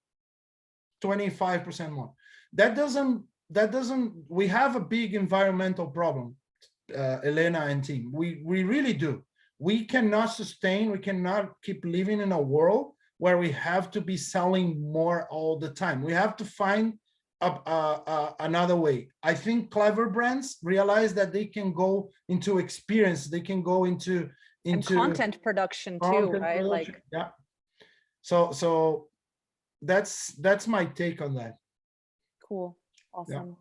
25% more. That doesn't. We have a big environmental problem, Elena and team. We really do. We cannot keep living in a world where we have to be selling more all the time. We have to find another way. I think clever brands realize that they can go into experience. They can go into and content production too, right? Like, yeah. So that's my take on that. Cool. Awesome.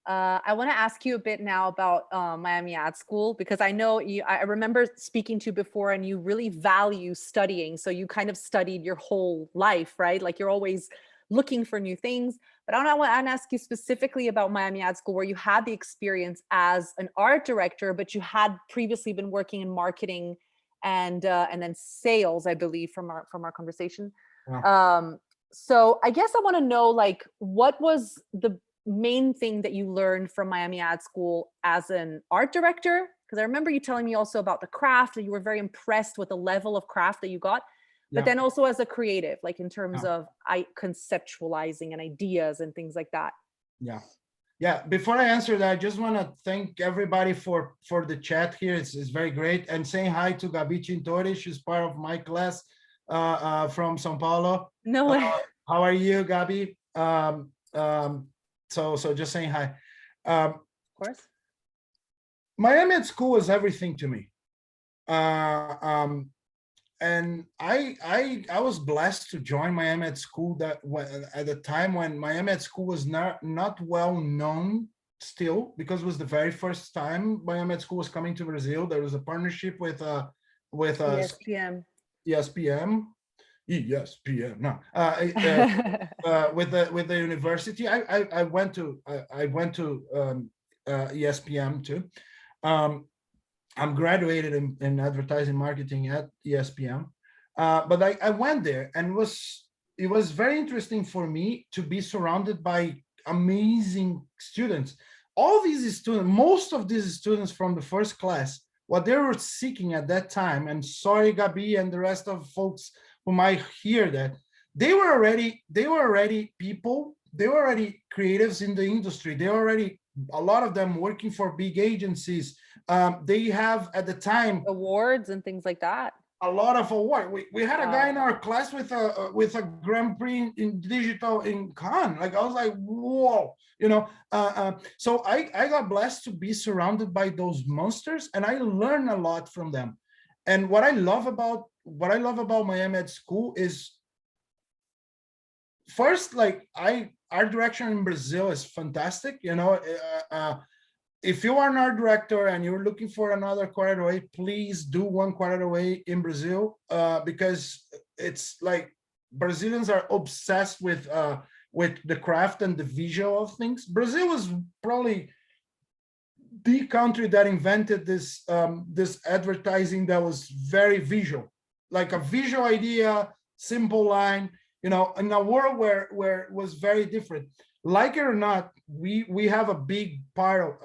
Yeah. I want to ask you a bit now about Miami Ad School, because I know I remember speaking to you before, and you really value studying. So you kind of studied your whole life, right? Like you're always looking for new things. But I want to ask you specifically about Miami Ad School, where you had the experience as an art director, but you had previously been working in marketing and then sales, I believe, from our conversation. Yeah. So I guess I want to know, like, what was the main thing that you learned from Miami Ad School as an art director? Because I remember you telling me also about the craft, that you were very impressed with the level of craft that you got, but Yeah. then also as a creative, like in terms Yeah. of conceptualizing and ideas and things like that. Yeah. Yeah. Before I answer that, I just want to thank everybody for the chat here. It's very great. And saying hi to Gabi Chintori. She's part of my class from Sao Paulo. No way. How are you, Gabi? So just saying hi. Of course. Miami at school is everything to me. And I was blessed to join Miami at school that at the time when Miami at school was not well known still, because it was the very first time Miami at school was coming to Brazil. There was a partnership with ESPN. ESPN, no, with the university. I went to ESPN too. I'm graduated in advertising marketing at ESPN, but I went there, and it was very interesting for me to be surrounded by amazing students. All these students, most of these students from the first class, what they were seeking at that time, and sorry, Gabi and the rest of folks who might hear that, they were already people, they were already creatives in the industry. They were already, a lot of them, working for big agencies. They have at the time awards and things like that. A lot of awards. We had a guy in our class with a Grand Prix in digital in Cannes. Like, I was like, whoa, you know. So I got blessed to be surrounded by those monsters, and I learned a lot from them. And what I love about Miami at school is, first, like, art direction in Brazil is fantastic. You know, if you are an art director and you're looking for another quarter away, please do one quarter away in Brazil, because it's like Brazilians are obsessed with the craft and the visual of things. Brazil was probably the country that invented this this advertising that was very visual, like a visual idea, simple line, you know, in a world where it was very different. Like it or not, we have a big part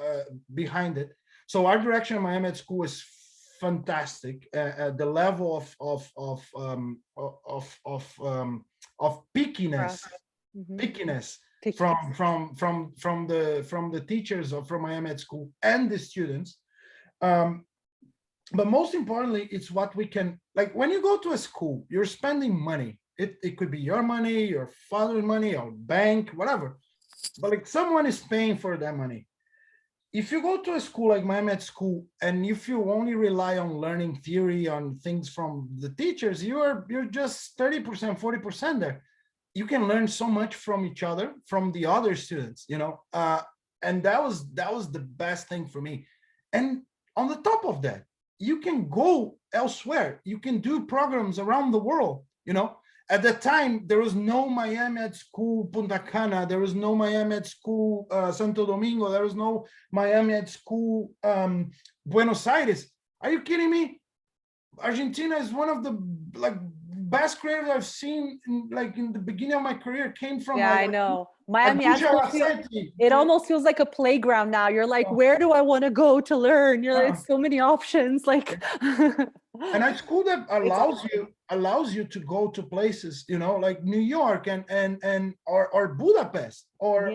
behind it. So our direction in Miami at school is fantastic. The level of pickiness, pickiness from the teachers from Miami at school and the students. But most importantly, it's what we can, like, when you go to a school, you're spending money. It could be your money, your father's money, or bank, whatever. But like, someone is paying for that money. If you go to a school like Miami at school, and if you only rely on learning theory, on things from the teachers, you're just 30%, 40% there. You can learn so much from each other, from the other students, you know. And that was the best thing for me. And on the top of that, you can go elsewhere. You can do programs around the world, you know. At that time, there was no Miami at school Punta Cana. There was no Miami at school Santo Domingo. There was no Miami at school Buenos Aires. Are you kidding me? Argentina is one of the best creators I've seen in the beginning of my career. Came from I know. Miami Ad School, it almost feels like a playground now. You're like, where do I want to go to learn? You're like, so many options. Like, and a school that allows you to go to places, you know, like New York or Budapest or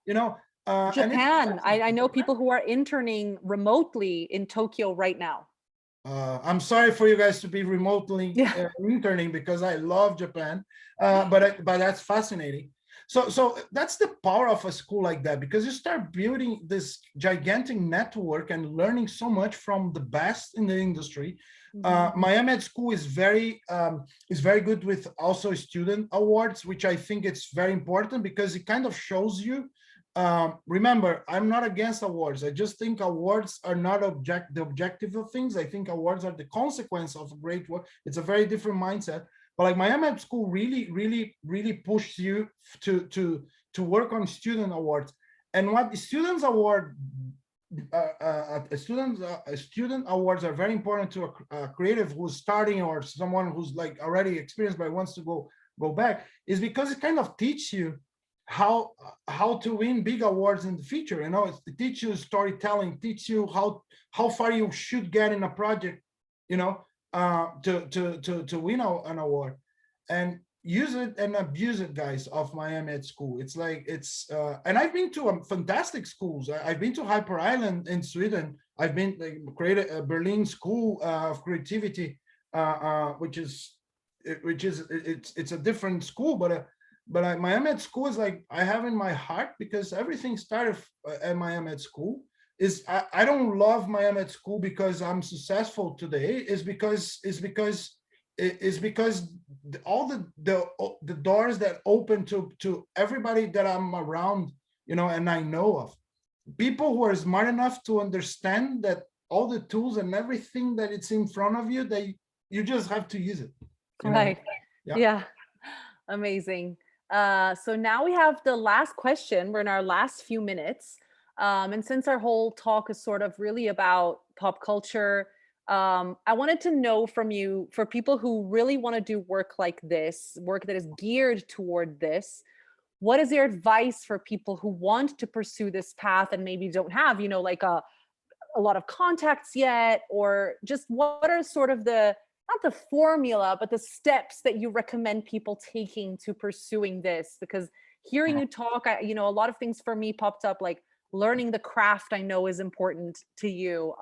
you know, Japan. I know people who are interning remotely in Tokyo right now. I'm sorry for you guys to be remotely interning, because I love Japan, but that's fascinating. So that's the power of a school like that, because you start building this gigantic network and learning so much from the best in the industry. Miami at school is very good with also student awards, which I think it's very important, because it kind of shows you. Remember, I'm not against awards. I just think awards are not the objective of things. I think awards are the consequence of great work. It's a very different mindset. But like my MEd school really pushed you to work on student awards. And what the students award, student awards are very important to a creative who's starting or someone who's like already experienced but wants to go back, is because it kind of teach you how to win big awards in the future. You know, it teach you storytelling, teach you how far you should get in a project, you know, to win an award. And use it and abuse it, guys, of Miami at school. It's like and I've been to fantastic schools. I've been to Hyper Island in Sweden. I've been created a Berlin School of Creativity, which is it's a different school, but Miami at school is like I have in my heart, because everything started at Miami at school. I don't love Miami at school because I'm successful today. It's because all the doors that open to everybody that I'm around, you know, and I know of people who are smart enough to understand that all the tools and everything that it's in front of you, you just have to use it. You know? Right. Yeah. Yeah. Amazing. So now we have the last question. We're in our last few minutes. And since our whole talk is sort of really about pop culture, I wanted to know from you, for people who really want to do work like this, work that is geared toward this, what is your advice for people who want to pursue this path and maybe don't have, you know, like a lot of contacts yet, or just what are sort of the, not the formula, but the steps that you recommend people taking to pursuing this? Because hearing you talk, you know, a lot of things for me popped up, like learning the craft I know is important to you,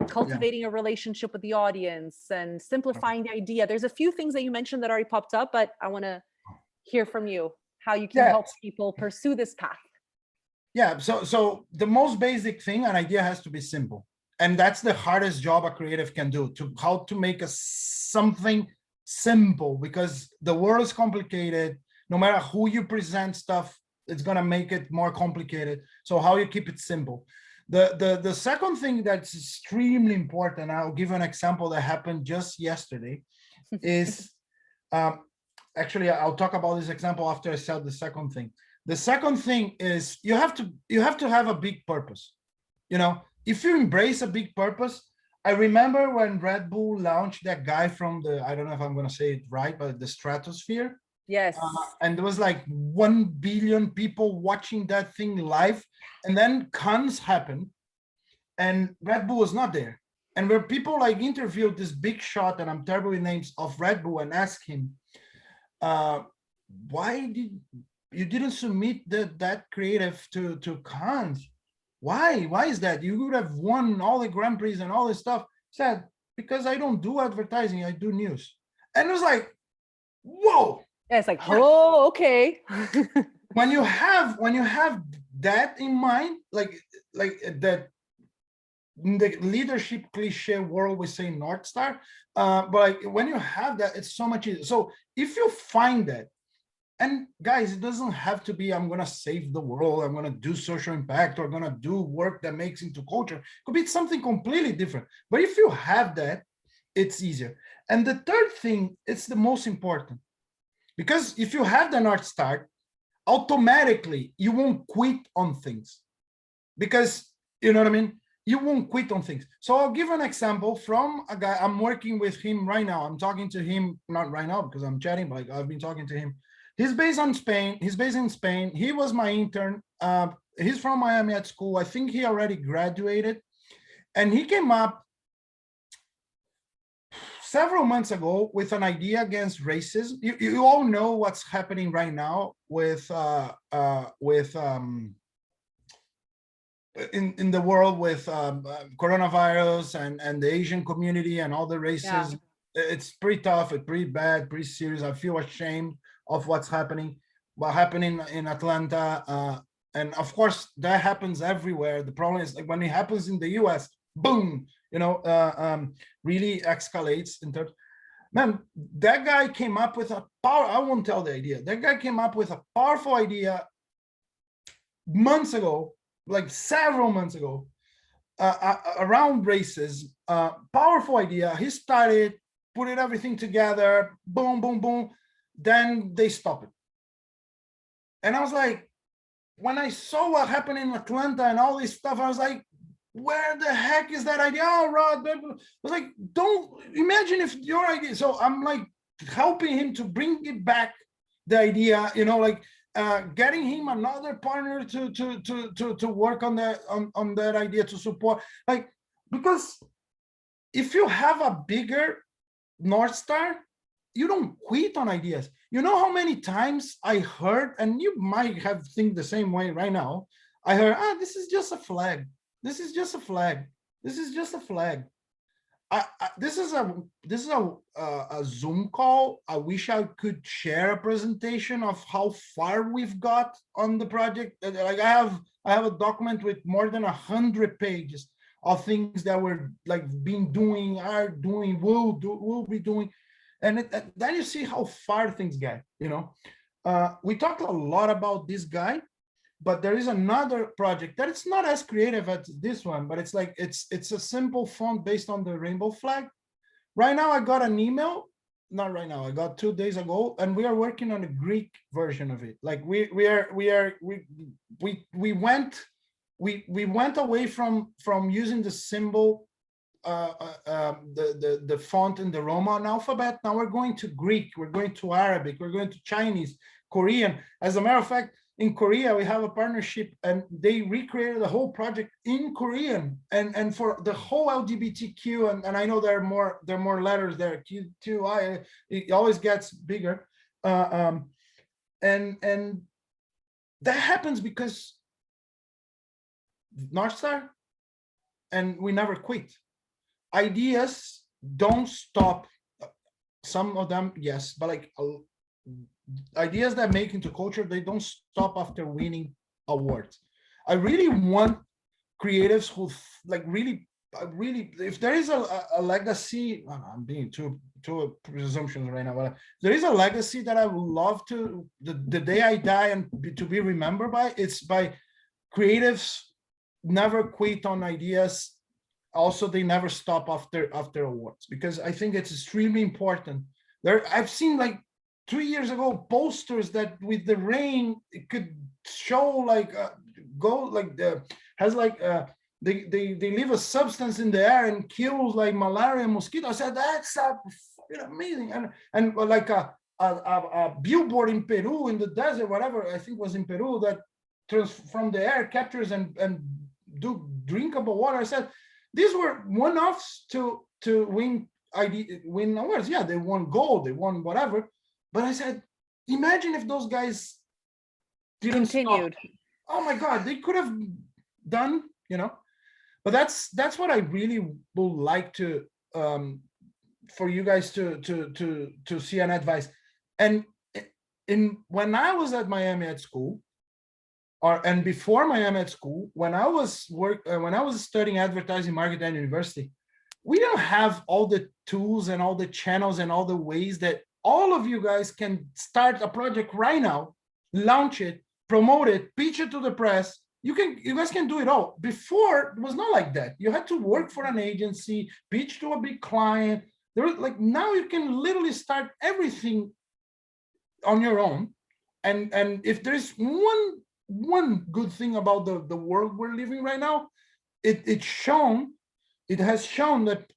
cultivating a relationship with the audience and simplifying the idea. There's a few things that you mentioned that already popped up, but I want to hear from you how you can help people pursue this path. Yeah. So the most basic thing, an idea has to be simple. And that's the hardest job a creative can do, to how to make something simple, because the world is complicated. No matter who you present stuff, it's going to make it more complicated. So how you keep it simple. The second thing that's extremely important, I'll give an example that happened just yesterday, is actually, I'll talk about this example after I said the second thing. The second thing is you have to have a big purpose. You know, if you embrace a big purpose, I remember when Red Bull launched that guy from I don't know if I'm going to say it right, but the stratosphere. Yes. And there was like 1 billion people watching that thing live. And then cons happened and Red Bull was not there. And where people like interviewed this big shot, and I'm terrible with names, of Red Bull, and asked him, why you didn't submit that creative to Cannes? Why is that? You would have won all the Grand Prix and all this stuff. He said, because I don't do advertising, I do news. And it was like, whoa. Yeah, it's like, oh, okay. when you have that in mind, like that, in the leadership cliche world we say North Star, but like when you have that, it's so much easier. So if you find that, and guys, it doesn't have to be I'm gonna save the world, I'm gonna do social impact, or gonna do work that makes into culture. It could be something completely different. But if you have that, it's easier. And the third thing, it's the most important, because if you have the North Star, automatically you won't quit on things, because you know what I mean, you won't quit on things. So I'll give an example from a guy. I'm working with him right now. I'm talking to him, not right now because I'm chatting, but I've been talking to him. He's based in Spain. He was my intern. He's from Miami at school. I think he already graduated, and he came up several months ago with an idea against racism. You all know what's happening right now with in the world with coronavirus and the Asian community and all the races. Yeah. It's pretty tough, it's pretty bad, pretty serious. I feel ashamed of what's happening in Atlanta. And of course, that happens everywhere. The problem is like when it happens in the US, boom, really escalates in terms. Man, that guy came up with a power. I won't tell the idea. That guy came up with a powerful idea months ago, like several months ago, around races. Powerful idea. He started put it everything together, boom, boom, boom. Then they stop it. And I was like, when I saw what happened in Atlanta and all this stuff, I was like, where the heck is that idea? Oh, Rod, I was like, don't imagine if your idea. So I'm like helping him to bring it back, the idea, like getting him another partner to work on that on that idea, to support, like, because if you have a bigger North Star, you don't quit on ideas. You know how many times I heard, and you might have think the same way right now, I heard, this is just a flag. This is just a flag. This is just a flag. This is a Zoom call. I wish I could share a presentation of how far we've got on the project. Like I have a document with more than 100 pages of things that we're like been doing, are doing, will be doing, and then you see how far things get. We talked a lot about this guy, but there is another project that it's not as creative as this one, but it's like it's a simple font based on the rainbow flag. Right now I got an email, not right now, I got 2 days ago, and we are working on a Greek version of it. Like we went away from using the symbol, the font in the Roman alphabet. Now we're going to Greek, we're going to Arabic, we're going to Chinese, Korean. As a matter of fact, in Korea, we have a partnership, and they recreated the whole project in Korean, and for the whole LGBTQ, and I know there are more letters there, Q2I, it always gets bigger, and that happens because North Star, and we never quit. Ideas don't stop. Some of them, yes, but like ideas that make into culture, they don't stop after winning awards. I really want creatives who like really, if there is a legacy, I'm being too presumptions right now, but if there is a legacy that I would love to, the day I die and to be remembered by, it's by creatives never quit on ideas. Also, they never stop after awards, because I think it's extremely important. I've seen like 3 years ago posters that with the rain it could show like they leave a substance in the air and kills like malaria and mosquito. I said that's amazing, and like a billboard in Peru in the desert, whatever, I think was in Peru, that from the air captures and do drinkable water. I said these were one-offs to win awards. Yeah, they won gold, they won whatever. But I said, imagine if those guys didn't continued. stop. Oh my God, they could have done, But that's what I really would like to for you guys to see and advise. And when I was at Miami at school, and before Miami at school, when I was studying advertising marketing at university, we don't have all the tools and all the channels and all the ways that all of you guys can start a project right now, launch it, promote it, pitch it to the press. You guys can do it all. Before, it was not like that. You had to work for an agency, pitch to a big client. Now you can literally start everything on your own. And if there's one good thing about the world we're living right now, it has shown that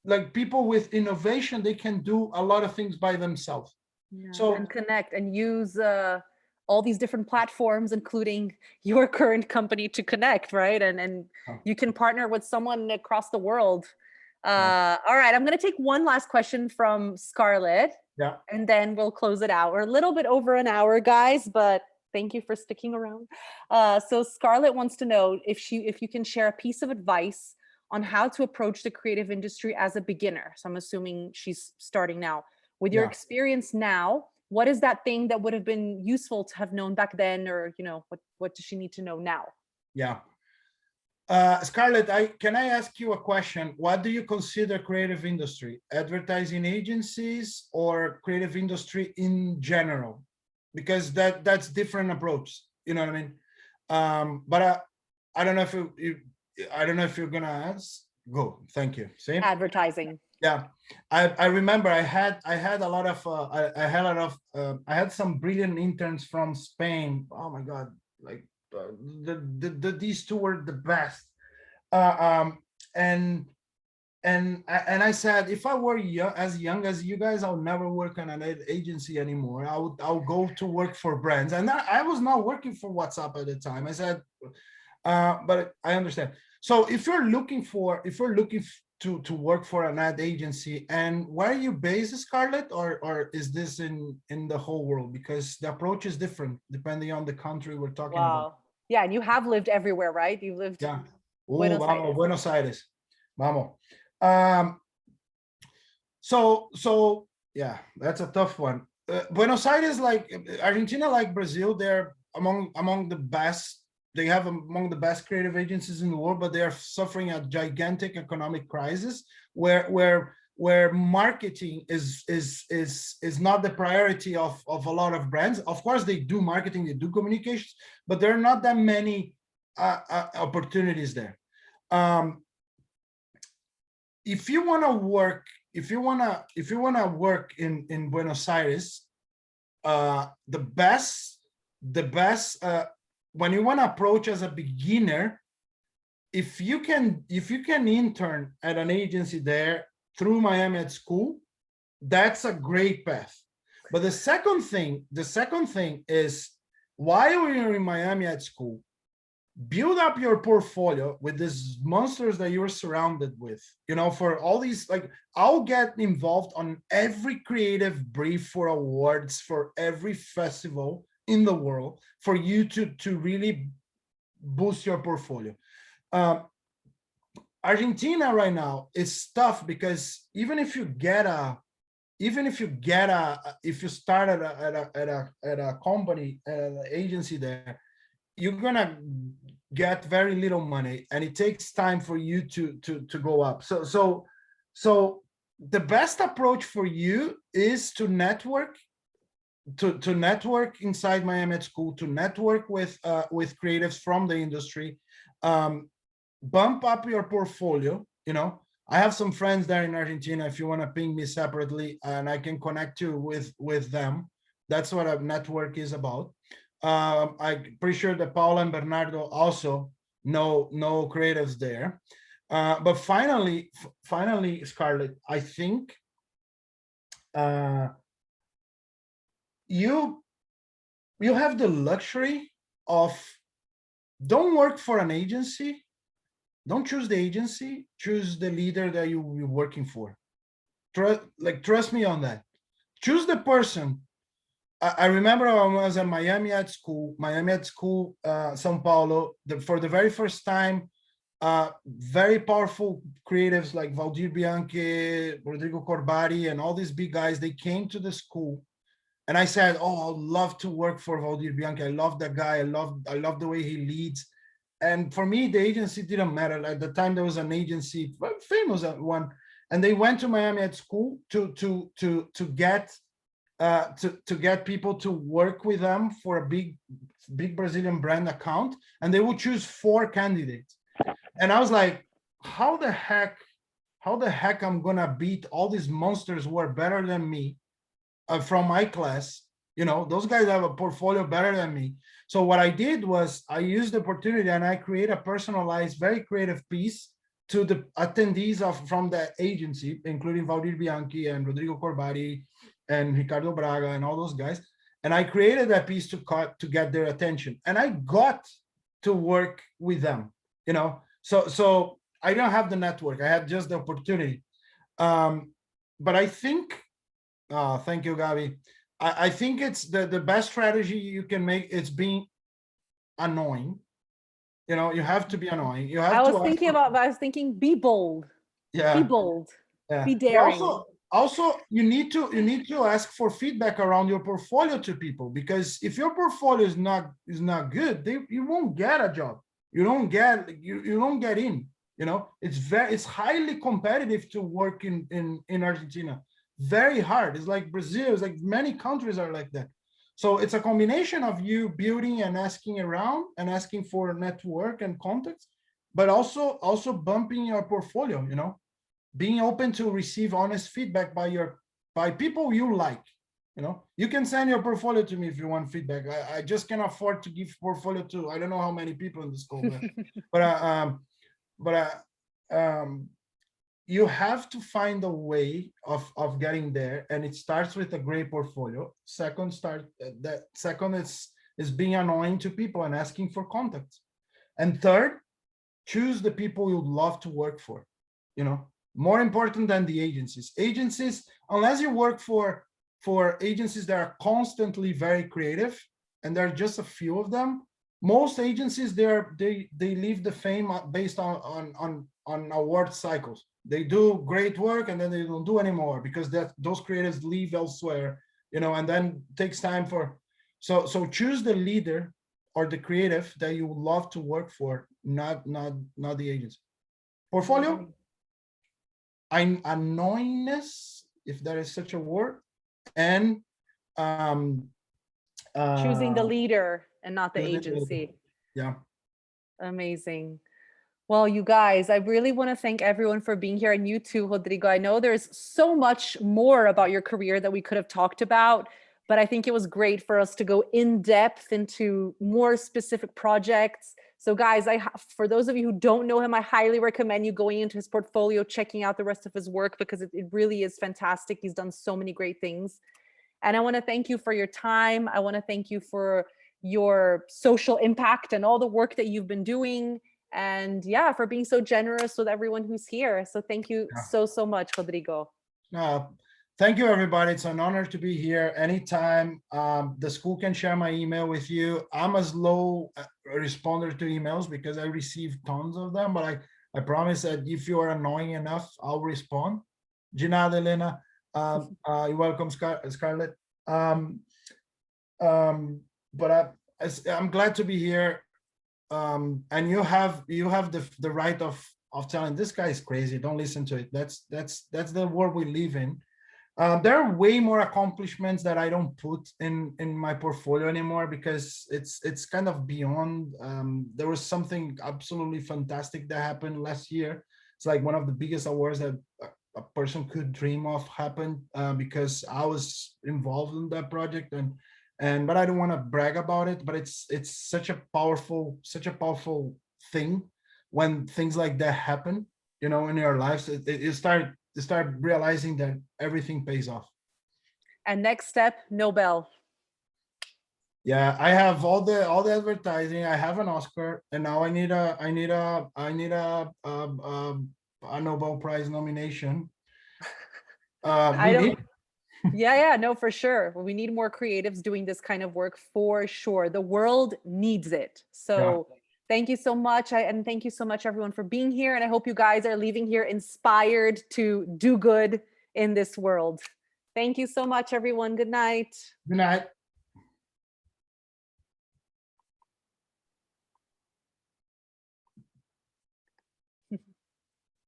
like people with innovation, they can do a lot of things by themselves. Yeah, so and connect and use all these different platforms, including your current company, to connect, right? And you can partner with someone across the world. All right, I'm going to take one last question from Scarlett, and then we'll close it out. We're a little bit over an hour, guys, but thank you for sticking around. So Scarlett wants to know if you can share a piece of advice on how to approach the creative industry as a beginner. So I'm assuming she's starting now. With your experience now, what is that thing that would have been useful to have known back then, or what does she need to know now? Scarlett, can I ask you a question? What do you consider creative industry? Advertising agencies or creative industry in general? Because that's different approach. You know what I mean? But I don't know if I don't know if you're gonna ask. Go. Thank you. See? Advertising. Yeah, I remember I had a lot of I had a lot of I had some brilliant interns from Spain. Oh my God, like these two were the best. Uh, um, and I said, if I were young as you guys, I'll never work on an agency anymore. I'll go to work for brands. And I was not working for WhatsApp at the time. I said, but I understand. So if you're looking to work for an ad agency, and where are you based, Scarlett, or is this in the whole world? Because the approach is different depending on the country we're talking about. Wow. Yeah, and you have lived everywhere, right? You've lived Yeah. Buenos Vamos, Aires. Buenos Aires. Vamos. Um, so yeah, that's a tough one. Buenos Aires, like Argentina, like Brazil, they're among the best. They have among the best creative agencies in the world, but they are suffering a gigantic economic crisis where marketing is not the priority of a lot of brands. Of course, they do marketing, they do communications, but there are not that many opportunities there. If you want to work, if you want to work in Buenos Aires, the best when you want to approach as a beginner, if you can intern at an agency there through Miami at school, that's a great path. But the second thing is, while you're in Miami at school, build up your portfolio with these monsters that you're surrounded with, for all these, like, I'll get involved on every creative brief for awards for every festival in the world for you to really boost your portfolio. Argentina right now is tough because if you start at a company, at an agency there, you're gonna get very little money, and it takes time for you to go up. So the best approach for you is to network, to network inside Miami at school, to network with creatives from the industry, bump up your portfolio. I have some friends there in Argentina. If you want to ping me separately, and I can connect you with them. That's what a network is about. I'm pretty sure that Paula and Bernardo also know creatives there. But finally, Scarlett, I think you have the luxury of, don't work for an agency. Don't choose the agency. Choose the leader that you'll be working for. Trust me on that. Choose the person. I remember I was at Miami at school, Sao Paulo, for the very first time, very powerful creatives like Valdir Bianchi, Rodrigo Corbari, and all these big guys, they came to the school. And I said, oh, I'd love to work for Valdir Bianchi. I love that guy. I love the way he leads. And for me, the agency didn't matter. At the time, there was an agency, famous one, and they went to Miami at school to get people to work with them for a big Brazilian brand account, and they would choose 4 candidates. And I was like, how the heck I'm gonna beat all these monsters who are better than me from my class? Those guys have a portfolio better than me. So what I did was I used the opportunity and I created a personalized, very creative piece to the attendees from the agency, including Valdir Bianchi and Rodrigo Corbari and Ricardo Braga and all those guys. And I created that piece to get their attention. And I got to work with them, So I don't have the network. I had just the opportunity. But I think, thank you, Gabi. I think it's the best strategy you can make. It's being annoying. You have to be annoying. You have to ask for, I was thinking, be bold. Be yeah. bold. Yeah. Be But daring. also you need to ask for feedback around your portfolio to people, because if your portfolio is not good, you won't get a job. You don't get in. It's highly competitive to work in Argentina. Very hard. It's like Brazil. It's like many countries are like that. So it's a combination of you building and asking around and asking for network and contacts, but also bumping your portfolio. being open to receive honest feedback by people you like. You can send your portfolio to me if you want feedback. I just can't afford to give portfolio to I don't know how many people in the school, but you have to find a way of getting there, and it starts with a great portfolio. Second is being annoying to people and asking for contacts. And third, choose the people you'd love to work for. More important than the agencies, unless you work for agencies that are constantly very creative, and there are just a few of them. Most agencies, they leave the fame based on award cycles. They do great work and then they don't do anymore because those creatives leave elsewhere, and then it takes time for. So choose the leader or the creative that you would love to work for, not the agency. Portfolio, annoyingness, if there is such a word, and choosing the leader and not the choosing agency. Yeah. Amazing. Well, you guys, I really want to thank everyone for being here, and you too, Rodrigo. I know there's so much more about your career that we could have talked about, but I think it was great for us to go in depth into more specific projects. So guys, for those of you who don't know him, I highly recommend you going into his portfolio, checking out the rest of his work, because it really is fantastic. He's done so many great things. And I want to thank you for your time. I want to thank you for your social impact and all the work that you've been doing. And yeah, for being so generous with everyone who's here. So thank you so much, Rodrigo. Thank you, everybody. It's an honor to be here anytime. The school can share my email with you. I'm a slow responder to emails because I receive tons of them, but I promise that if you are annoying enough, I'll respond. Gina, Elena, you're welcome, Scarlett. But I'm glad to be here. And you have the right of telling this guy is crazy, don't listen to it. That's the world we live in. There are way more accomplishments that I don't put in my portfolio anymore because it's kind of beyond. There was something absolutely fantastic that happened last year. It's like one of the biggest awards that a person could dream of happened because I was involved in that project, but I don't want to brag about it, but it's such a powerful thing when things like that happen, in your lives. You start realizing that everything pays off. And next step, Nobel. Yeah, I have all the advertising. I have an Oscar, and now I need a Nobel Prize nomination. Yeah, no, for sure. We need more creatives doing this kind of work for sure. The world needs it. So thank you so much. And thank you so much, everyone, for being here. And I hope you guys are leaving here inspired to do good in this world. Thank you so much, everyone. Good night. Good night.